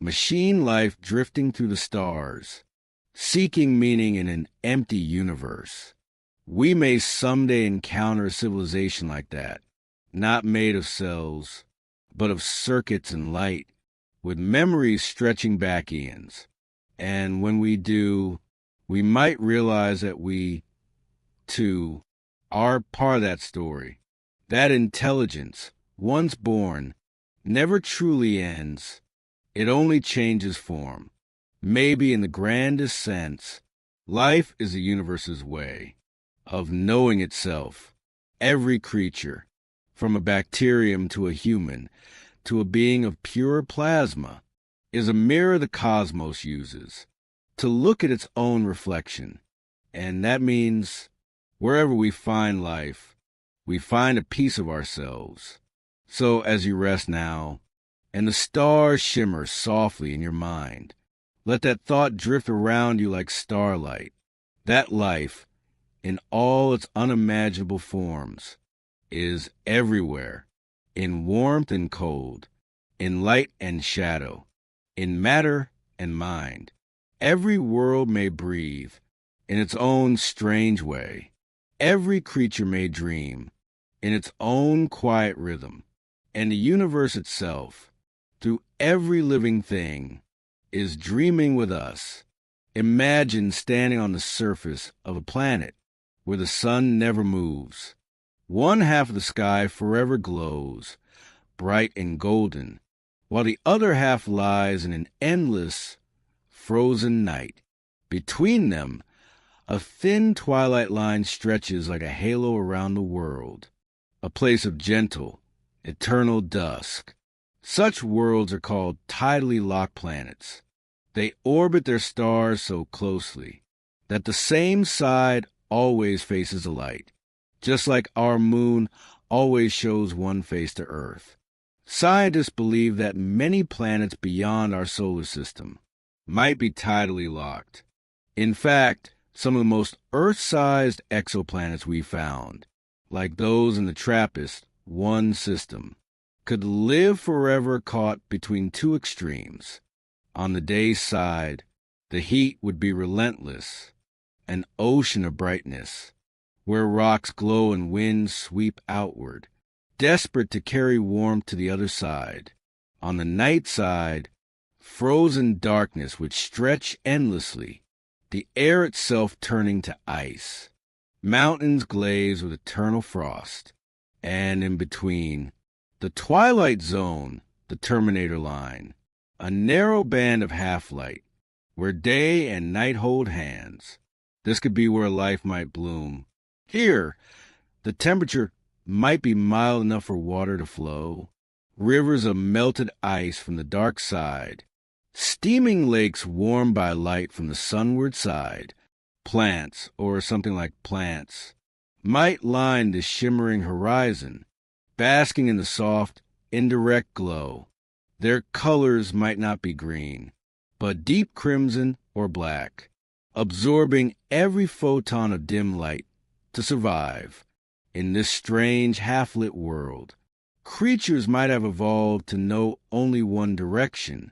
Machine life drifting through the stars, seeking meaning in an empty universe. We may someday encounter a civilization like that, not made of cells, but of circuits and light, with memories stretching back eons. And when we do, we might realize that we, too, are part of that story. That intelligence, once born, never truly ends. It only changes form. Maybe in the grandest sense, life is the universe's way of knowing itself. Every creature, from a bacterium to a human, to a being of pure plasma, is a mirror the cosmos uses to look at its own reflection. And that means wherever we find life, we find a piece of ourselves. So as you rest now, and the stars shimmer softly in your mind, let that thought drift around you like starlight. That life, in all its unimaginable forms, is everywhere, in warmth and cold, in light and shadow, in matter and mind. Every world may breathe in its own strange way. Every creature may dream in its own quiet rhythm. And the universe itself, through every living thing, is dreaming with us. Imagine standing on the surface of a planet where the sun never moves. One half of the sky forever glows, bright and golden, while the other half lies in an endless, frozen night. Between them, a thin twilight line stretches like a halo around the world, a place of gentle, eternal dusk. Such worlds are called tidally locked planets. They orbit their stars so closely that the same side always faces the light, just like our moon always shows one face to Earth. Scientists believe that many planets beyond our solar system might be tidally locked. In fact, some of the most Earth-sized exoplanets we found, like those in the TRAPPIST-1 system, could live forever caught between two extremes. On the day side, the heat would be relentless, an ocean of brightness, where rocks glow and winds sweep outward, desperate to carry warmth to the other side. On the night side, frozen darkness would stretch endlessly, the air itself turning to ice. Mountains glaze with eternal frost. And in between, the twilight zone, the Terminator line, a narrow band of half-light, where day and night hold hands. This could be where life might bloom. Here, the temperature might be mild enough for water to flow. Rivers of melted ice from the dark side. Steaming lakes warmed by light from the sunward side. Plants, or something like plants, might line the shimmering horizon, basking in the soft, indirect glow. Their colors might not be green, but deep crimson or black, absorbing every photon of dim light to survive. In this strange half-lit world, creatures might have evolved to know only one direction,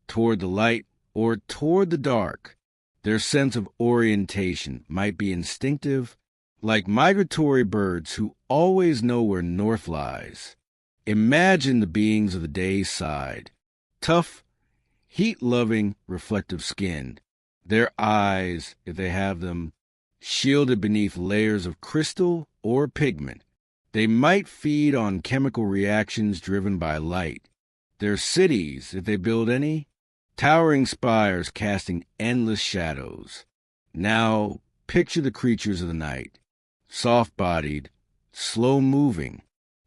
toward the light or toward the dark. Their sense of orientation might be instinctive, like migratory birds who always know where north lies. Imagine the beings of the day side, tough, heat-loving, reflective skin, their eyes, if they have them, shielded beneath layers of crystal or pigment. They might feed on chemical reactions driven by light. Their cities, if they build any, towering spires casting endless shadows. Now, picture the creatures of the night, soft-bodied, slow-moving,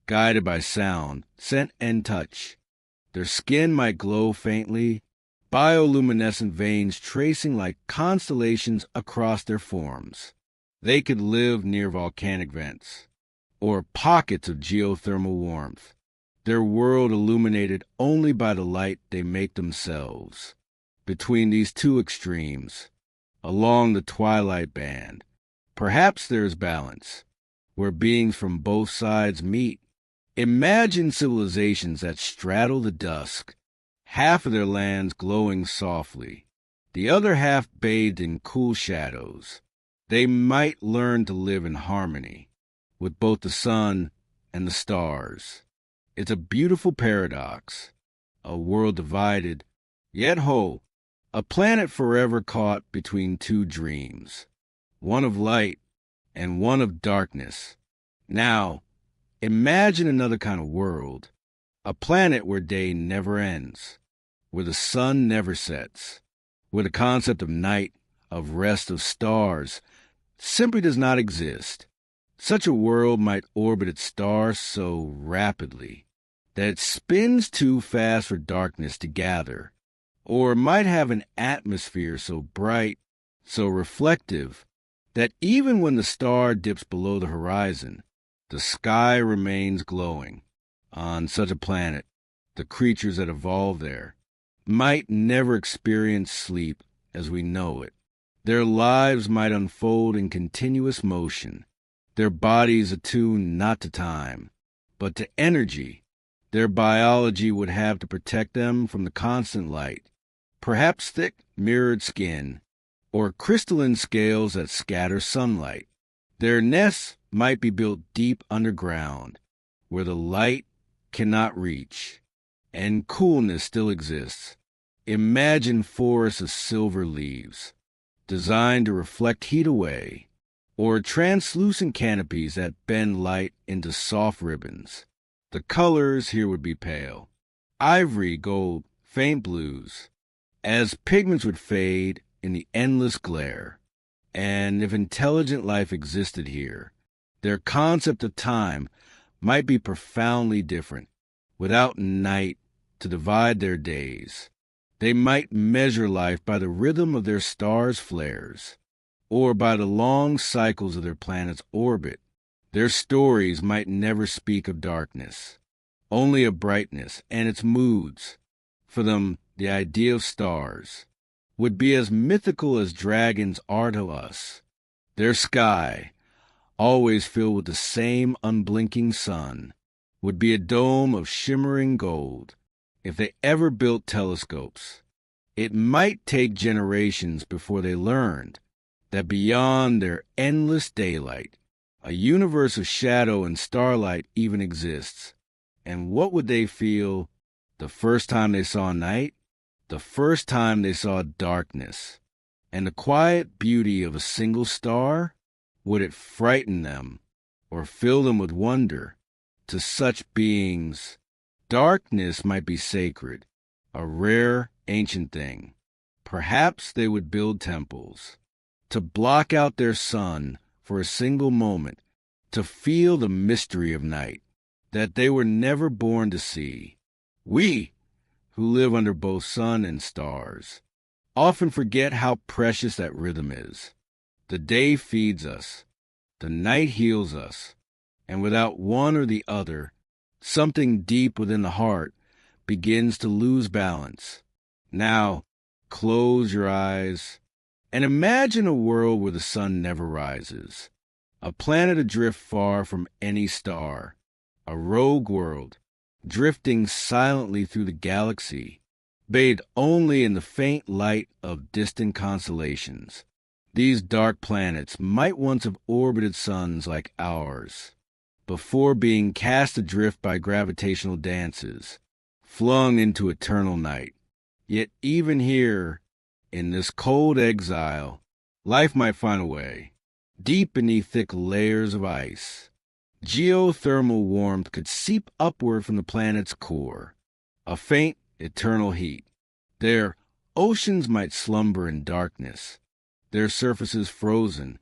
guided by sound, scent, and touch. Their skin might glow faintly, bioluminescent veins tracing like constellations across their forms. They could live near volcanic vents, or pockets of geothermal warmth, their world illuminated only by the light they make themselves. Between these two extremes, along the twilight band, perhaps there is balance, where beings from both sides meet. Imagine civilizations that straddle the dusk, half of their lands glowing softly, the other half bathed in cool shadows. They might learn to live in harmony with both the sun and the stars. It's a beautiful paradox, a world divided, yet whole, a planet forever caught between two dreams, one of light and one of darkness. Now, imagine another kind of world, a planet where day never ends, where the sun never sets, where the concept of night, of rest, of stars, simply does not exist. Such a world might orbit its stars so rapidly that it spins too fast for darkness to gather, or might have an atmosphere so bright, so reflective, that even when the star dips below the horizon, the sky remains glowing. On such a planet, the creatures that evolve there might never experience sleep as we know it. Their lives might unfold in continuous motion, their bodies attuned not to time, but to energy. Their biology would have to protect them from the constant light, perhaps thick, mirrored skin, or crystalline scales that scatter sunlight. Their nests might be built deep underground, where the light cannot reach, and coolness still exists. Imagine forests of silver leaves, designed to reflect heat away, or translucent canopies that bend light into soft ribbons. The colors here would be pale, ivory, gold, faint blues, as pigments would fade in the endless glare. And if intelligent life existed here, their concept of time might be profoundly different. Without night to divide their days, they might measure life by the rhythm of their stars' flares, or by the long cycles of their planet's orbit. Their stories might never speak of darkness, only of brightness and its moods. For them, the idea of stars would be as mythical as dragons are to us. Their sky, always filled with the same unblinking sun, would be a dome of shimmering gold. If they ever built telescopes, it might take generations before they learned that beyond their endless daylight, a universe of shadow and starlight even exists. And what would they feel the first time they saw night, the first time they saw darkness, and the quiet beauty of a single star? Would it frighten them or fill them with wonder? To such beings, darkness might be sacred, a rare, ancient thing. Perhaps they would build temples to block out their sun for a single moment, to feel the mystery of night that they were never born to see. We, who live under both sun and stars, often forget how precious that rhythm is. The day feeds us, the night heals us, and without one or the other, something deep within the heart begins to lose balance. Now, close your eyes and imagine a world where the sun never rises, a planet adrift far from any star, a rogue world, drifting silently through the galaxy, bathed only in the faint light of distant constellations. These dark planets might once have orbited suns like ours, before being cast adrift by gravitational dances, flung into eternal night. Yet even here, in this cold exile, life might find a way. Deep beneath thick layers of ice, geothermal warmth could seep upward from the planet's core, a faint, eternal heat. Their oceans might slumber in darkness, their surfaces frozen,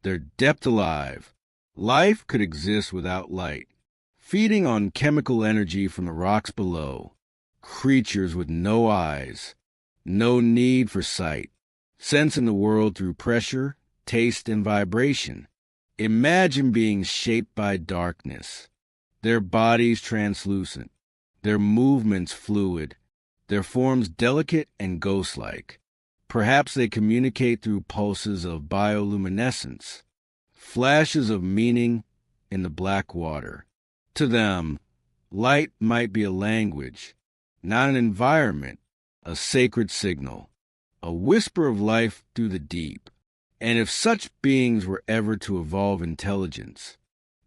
their depth alive, Life could exist without light, feeding on chemical energy from the rocks below. Creatures with no eyes, no need for sight, sensing the world through pressure, taste, and vibration. Imagine being shaped by darkness, their bodies translucent, their movements fluid, their forms delicate and ghost-like. Perhaps they communicate through pulses of bioluminescence, flashes of meaning in the black water. To them, light might be a language, not an environment, a sacred signal, a whisper of life through the deep. And if such beings were ever to evolve intelligence,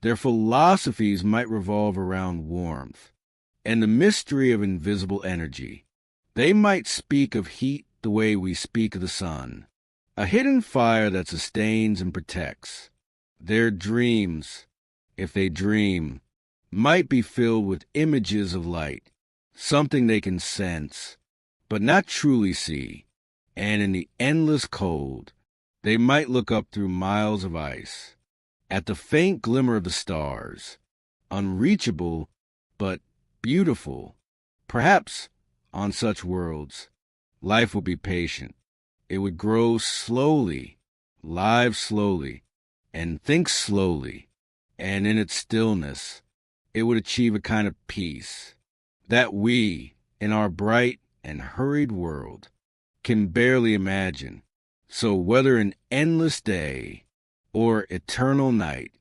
their philosophies might revolve around warmth and the mystery of invisible energy. They might speak of heat the way we speak of the sun, a hidden fire that sustains and protects. Their dreams, if they dream, might be filled with images of light, something they can sense, but not truly see. And in the endless cold, they might look up through miles of ice, at the faint glimmer of the stars, unreachable but beautiful. Perhaps, on such worlds, life would be patient. It would grow slowly, live slowly, and think slowly, and in its stillness, it would achieve a kind of peace that we, in our bright and hurried world, can barely imagine. So whether an endless day, or eternal night,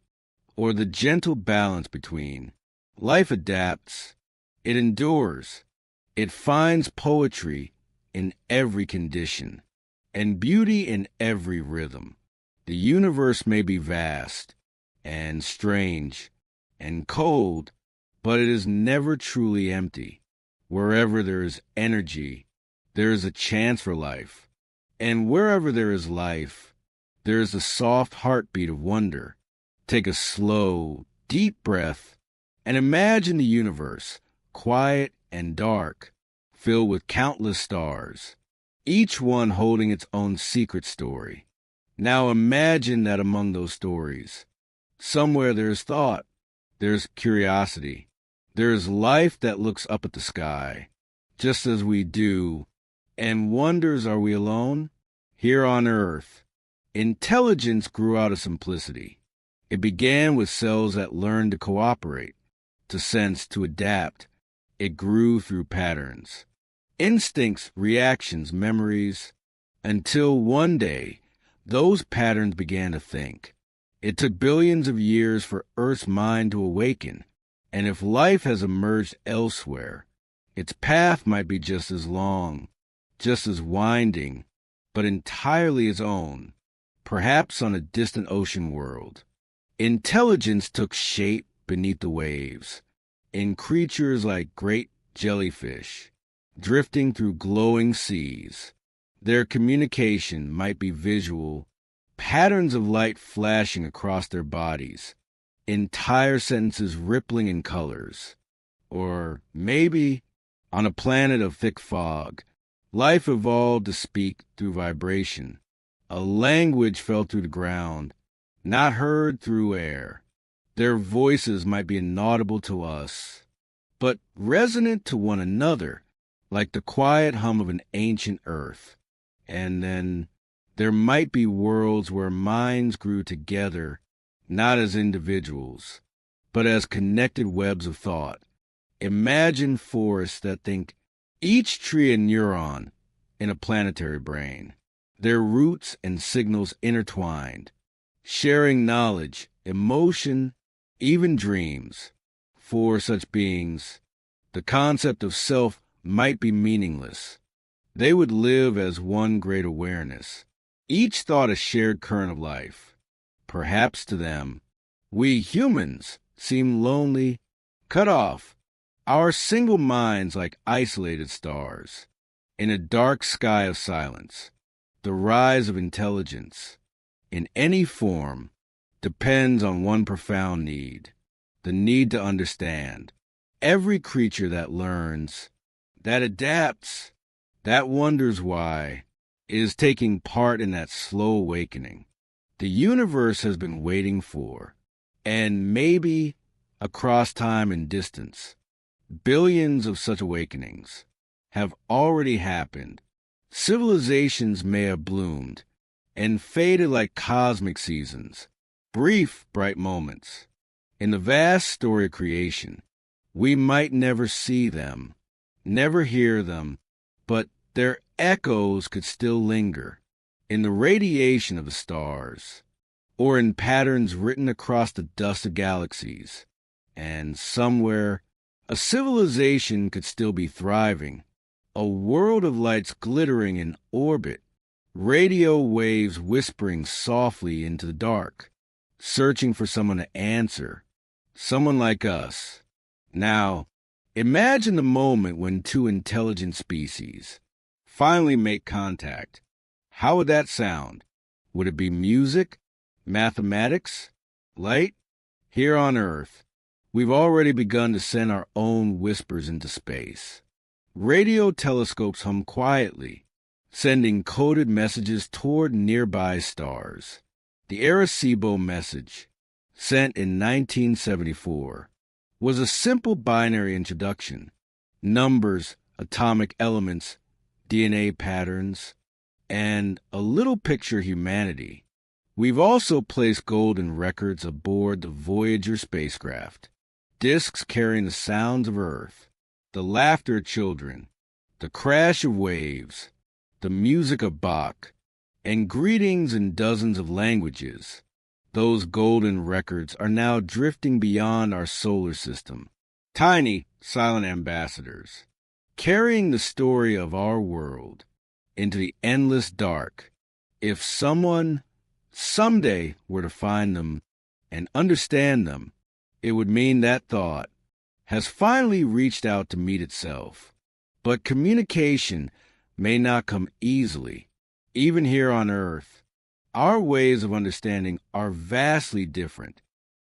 or the gentle balance between, life adapts, it endures, it finds poetry in every condition, and beauty in every rhythm. The universe may be vast, and strange, and cold, but it is never truly empty. Wherever there is energy, there is a chance for life. And wherever there is life, there is a soft heartbeat of wonder. Take a slow, deep breath and imagine the universe, quiet and dark, filled with countless stars, each one holding its own secret story. Now imagine that among those stories, somewhere there is thought, there is curiosity, there is life that looks up at the sky, just as we do, and wonders, are we alone? Here on Earth, intelligence grew out of simplicity. It began with cells that learned to cooperate, to sense, to adapt. It grew through patterns, instincts, reactions, memories, until one day, those patterns began to think. It took billions of years for Earth's mind to awaken, and if life has emerged elsewhere, its path might be just as long, just as winding, but entirely its own, perhaps on a distant ocean world. Intelligence took shape beneath the waves, in creatures like great jellyfish, drifting through glowing seas. Their communication might be visual, patterns of light flashing across their bodies, entire sentences rippling in colors. Or maybe, on a planet of thick fog, life evolved to speak through vibration. A language fell through the ground, not heard through air. Their voices might be inaudible to us, but resonant to one another, like the quiet hum of an ancient earth. And then there might be worlds where minds grew together, not as individuals, but as connected webs of thought. Imagine forests that think, each tree a neuron in a planetary brain, their roots and signals intertwined, sharing knowledge, emotion, even dreams. For such beings, the concept of self might be meaningless. They would live as one great awareness, each thought a shared current of life. Perhaps to them, we humans seem lonely, cut off, our single minds like isolated stars. In a dark sky of silence, the rise of intelligence, in any form, depends on one profound need, the need to understand. Every creature that learns, that adapts, that wonders why, is taking part in that slow awakening the universe has been waiting for. and maybe across time and distance. Billions of such awakenings have already happened. Civilizations may have bloomed and faded like cosmic seasons, brief, bright moments. In the vast story of creation, we might never see them, never hear them, but their echoes could still linger in the radiation of the stars, or in patterns written across the dust of galaxies. And somewhere, a civilization could still be thriving, a world of lights glittering in orbit, radio waves whispering softly into the dark, searching for someone to answer, someone like us. Now, imagine the moment when two intelligent species finally make contact. How would that sound? Would it be music, mathematics, light? Here on Earth, we've already begun to send our own whispers into space. Radio telescopes hum quietly, sending coded messages toward nearby stars. The Arecibo message, sent in 1974, was a simple binary introduction. Numbers, atomic elements, DNA patterns, and a little picture of humanity. We've also placed golden records aboard the Voyager spacecraft, discs carrying the sounds of Earth, the laughter of children, the crash of waves, the music of Bach, and greetings in dozens of languages. Those golden records are now drifting beyond our solar system, tiny, silent ambassadors, carrying the story of our world into the endless dark. If someone someday were to find them and understand them, it would mean that thought has finally reached out to meet itself. But communication may not come easily. Even here on Earth, our ways of understanding are vastly different.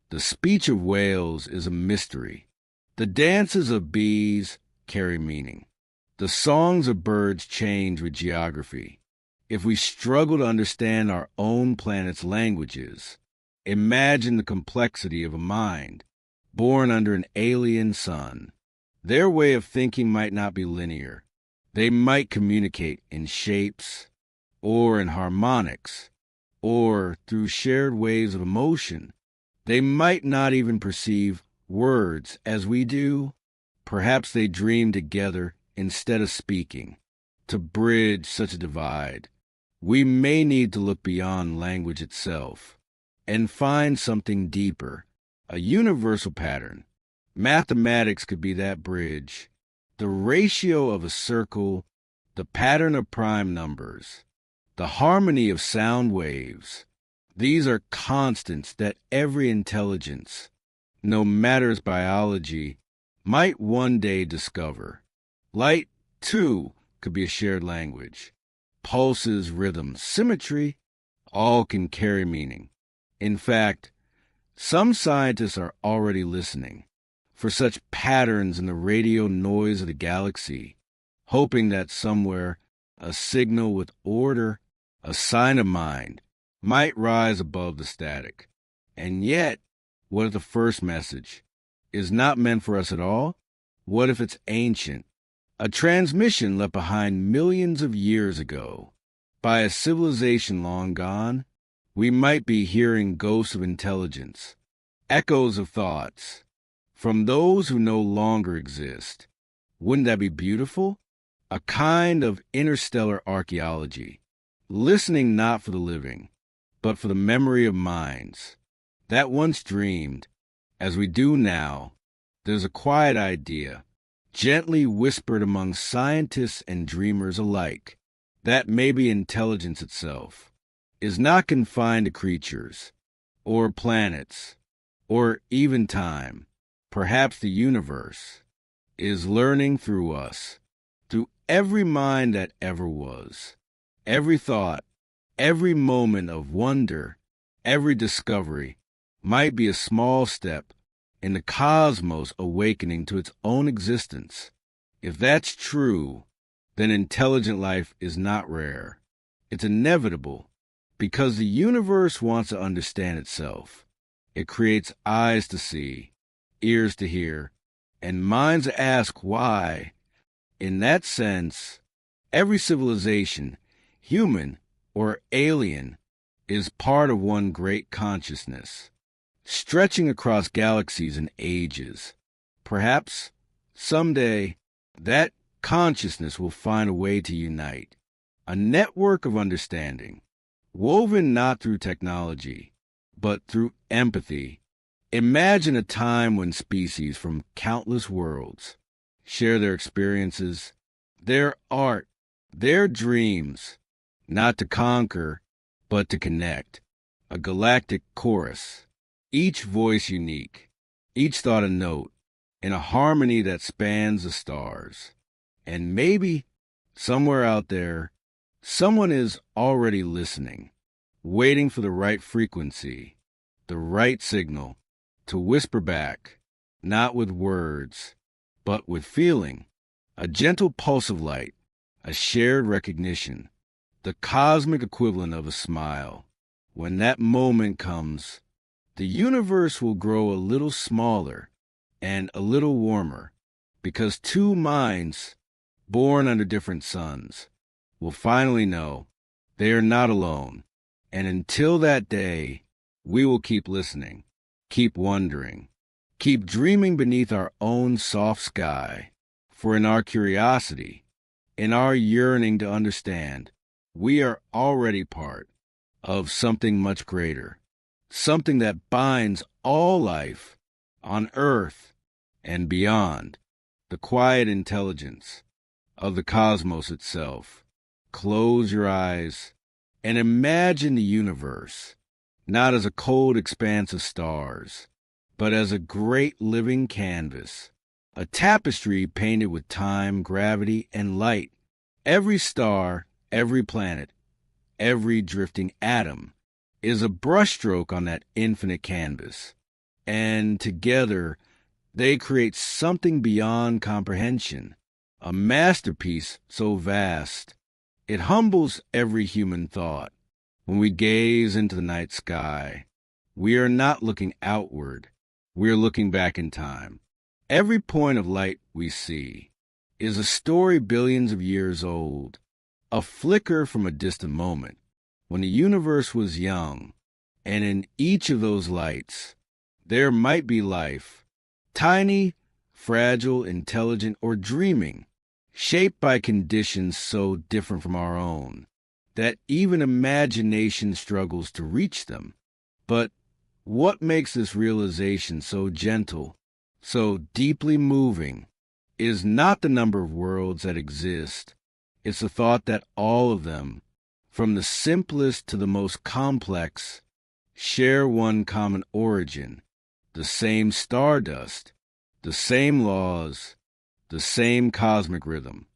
The speech of whales is a mystery. The dances of bees carry meaning. The songs of birds change with geography. If we struggle to understand our own planet's languages, imagine the complexity of a mind born under an alien sun. Their way of thinking might not be linear. They might communicate in shapes, or in harmonics, or through shared waves of emotion. They might not even perceive words as we do. Perhaps they dream together instead of speaking. To bridge such a divide, we may need to look beyond language itself and find something deeper, a universal pattern. Mathematics could be that bridge. The ratio of a circle, the pattern of prime numbers, the harmony of sound waves. These are constants that every intelligence, no matter its biology, might one day discover. Light, too, could be a shared language. Pulses, rhythms, symmetry, all can carry meaning. In fact, some scientists are already listening for such patterns in the radio noise of the galaxy, hoping that somewhere a signal with order, a sign of mind, might rise above the static. And yet, what if the first message is not meant for us at all? What if it's ancient, a transmission left behind millions of years ago by a civilization long gone? We might be hearing ghosts of intelligence, echoes of thoughts, from those who no longer exist. Wouldn't that be beautiful? A kind of interstellar archaeology, listening not for the living, but for the memory of minds that once dreamed, as we do now. There's a quiet idea, gently whispered among scientists and dreamers alike, that maybe intelligence itself is not confined to creatures, or planets, or even time. Perhaps the universe is learning through us, through every mind that ever was, every thought, every moment of wonder, every discovery might be a small step in the cosmos awakening to its own existence. If that's true, then intelligent life is not rare. It's inevitable, because the universe wants to understand itself. It creates eyes to see, ears to hear, and minds to ask why. In that sense, every civilization, human or alien, is part of one great consciousness, stretching across galaxies and ages. Perhaps, someday, that consciousness will find a way to unite, a network of understanding, woven not through technology, but through empathy. Imagine a time when species from countless worlds share their experiences, their art, their dreams, not to conquer, but to connect. A galactic chorus, each voice unique, each thought a note, in a harmony that spans the stars. And maybe, somewhere out there, someone is already listening, waiting for the right frequency, the right signal, to whisper back, not with words, but with feeling, a gentle pulse of light, a shared recognition, the cosmic equivalent of a smile. When that moment comes, the universe will grow a little smaller and a little warmer, because two minds, born under different suns, will finally know they are not alone. And until that day, we will keep listening, keep wondering, keep dreaming beneath our own soft sky. For in our curiosity, in our yearning to understand, we are already part of something much greater, something that binds all life on Earth and beyond, the quiet intelligence of the cosmos itself. Close your eyes and imagine the universe, not as a cold expanse of stars, but as a great living canvas, a tapestry painted with time, gravity, and light. Every star, every planet, every drifting atom is a brushstroke on that infinite canvas, and together they create something beyond comprehension, a masterpiece so vast it humbles every human thought. When we gaze into the night sky, we are not looking outward, we are looking back in time. Every point of light we see is a story billions of years old, a flicker from a distant moment when the universe was young, and in each of those lights there might be life, tiny, fragile, intelligent, or dreaming, shaped by conditions so different from our own that even imagination struggles to reach them. But what makes this realization so gentle, so deeply moving, is not the number of worlds that exist. It's the thought that all of them, from the simplest to the most complex, share one common origin, the same stardust, the same laws, the same cosmic rhythm.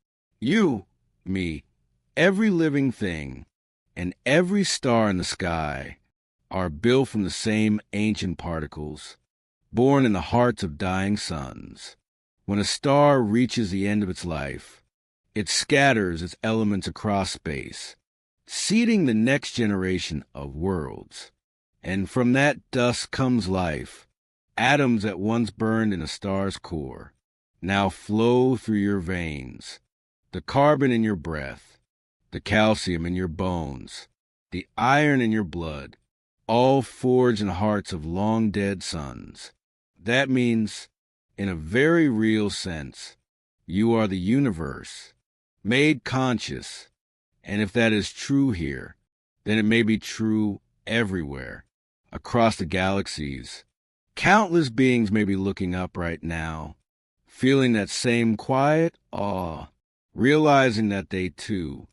You, me, every living thing, and every star in the sky are built from the same ancient particles, born in the hearts of dying suns. When a star reaches the end of its life, it scatters its elements across space, seeding the next generation of worlds. And from that dust comes life. Atoms that once burned in a star's core now flow through your veins. The carbon in your breath, the calcium in your bones, the iron in your blood, all forged in the hearts of long-dead suns. That means, in a very real sense, you are the universe, made conscious. And if that is true here, then it may be true everywhere, across the galaxies. Countless beings may be looking up right now, feeling that same quiet awe, realizing that they too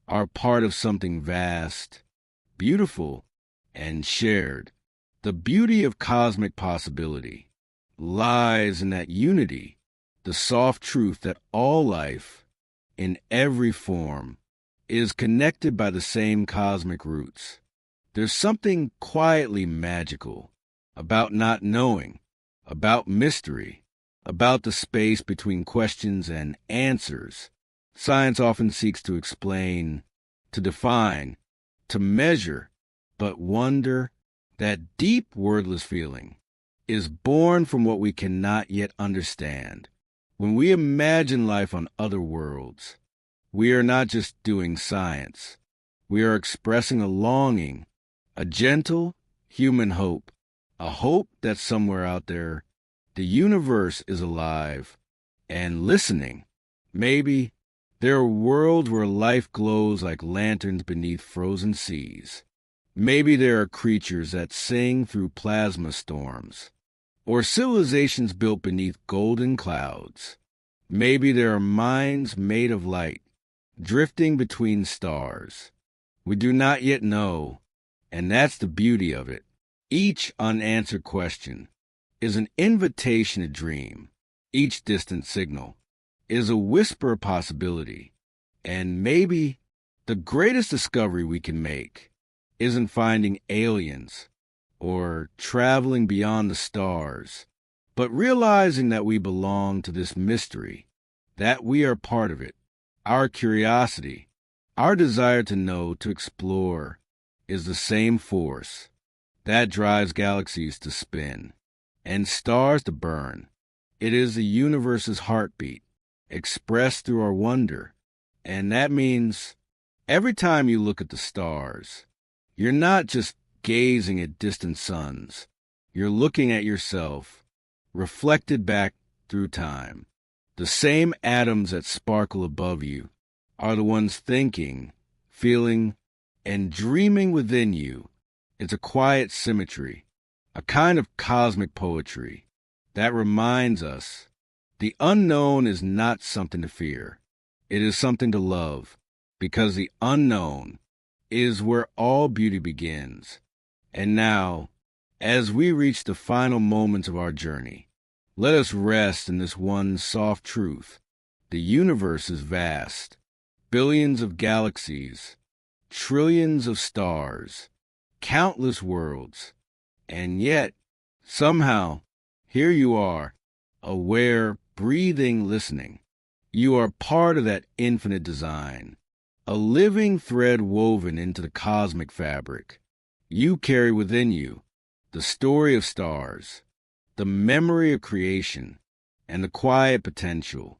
are part of something vast, beautiful, and shared. The beauty of cosmic possibility lies in that unity, the soft truth that all life, in every form, is connected by the same cosmic roots. There's something quietly magical about not knowing, about mystery, about the space between questions and answers. Science often seeks to explain, to define, to measure, but wonder, That deep, wordless feeling is born from what we cannot yet understand. When we imagine life on other worlds, we are not just doing science. We are expressing a longing, a gentle, human hope, a hope that somewhere out there, the universe is alive and listening. Maybe there are worlds where life glows like lanterns beneath frozen seas. Maybe there are creatures that sing through plasma storms, or civilizations built beneath golden clouds. Maybe there are minds made of light, drifting between stars. We do not yet know, and that's the beauty of it. Each unanswered question is an invitation to dream. Each distant signal is a whisper of possibility. And maybe the greatest discovery we can make isn't finding aliens or traveling beyond the stars, but realizing that we belong to this mystery, that we are part of it. Our curiosity, our desire to know, to explore, is the same force that drives galaxies to spin and stars to burn. It is the universe's heartbeat, expressed through our wonder. And that means every time you look at the stars, you're not just gazing at distant suns. You're looking at yourself, reflected back through time. The same atoms that sparkle above you are the ones thinking, feeling, and dreaming within you. It's a quiet symmetry, a kind of cosmic poetry that reminds us the unknown is not something to fear. It is something to love, because the unknown is where all beauty begins. And now, as we reach the final moments of our journey, let us rest in this one soft truth. The universe is vast, billions of galaxies, trillions of stars, countless worlds, and yet, somehow, here you are, aware, breathing, listening. You are part of that infinite design, a living thread woven into the cosmic fabric. You carry within you the story of stars, the memory of creation, and the quiet potential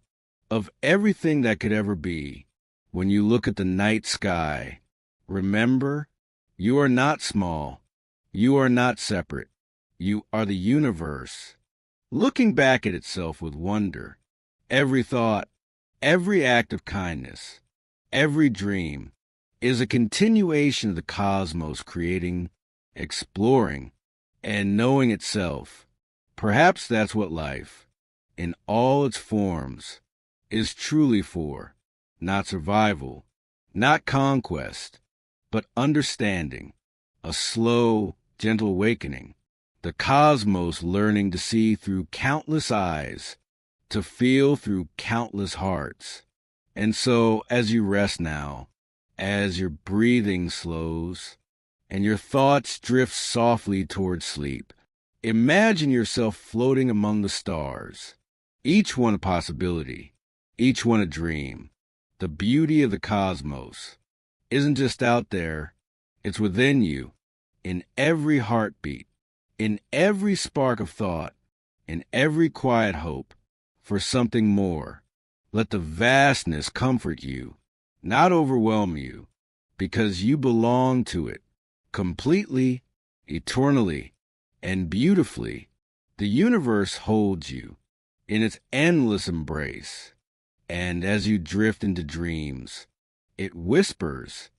of everything that could ever be. When you look at the night sky, remember, you are not small. You are not separate. You are the universe, looking back at itself with wonder. Every thought, every act of kindness, every dream is a continuation of the cosmos creating, exploring, and knowing itself. Perhaps that's what life, in all its forms, is truly for. Not survival, not conquest, but understanding, a slow, gentle awakening, the cosmos learning to see through countless eyes, to feel through countless hearts. And so, as you rest now, as your breathing slows, and your thoughts drift softly towards sleep, imagine yourself floating among the stars, each one a possibility, each one a dream. The beauty of the cosmos isn't just out there, it's within you, in every heartbeat, in every spark of thought, in every quiet hope for something more. Let the vastness comfort you, not overwhelm you, because you belong to it, completely, eternally, and beautifully. The universe holds you in its endless embrace. And as you drift into dreams, it whispers,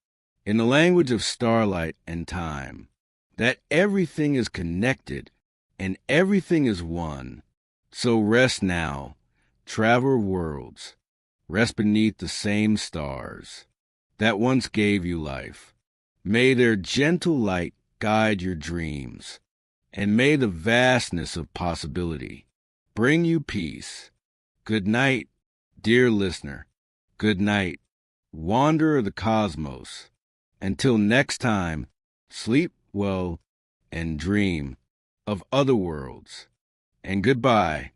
in the language of starlight and time, that everything is connected and everything is one. So rest now, travel worlds, rest beneath the same stars that once gave you life. May their gentle light guide your dreams, and may the vastness of possibility bring you peace. Good night, dear listener. Good night, wanderer of the cosmos. Until next time, sleep well and dream of other worlds. And goodbye.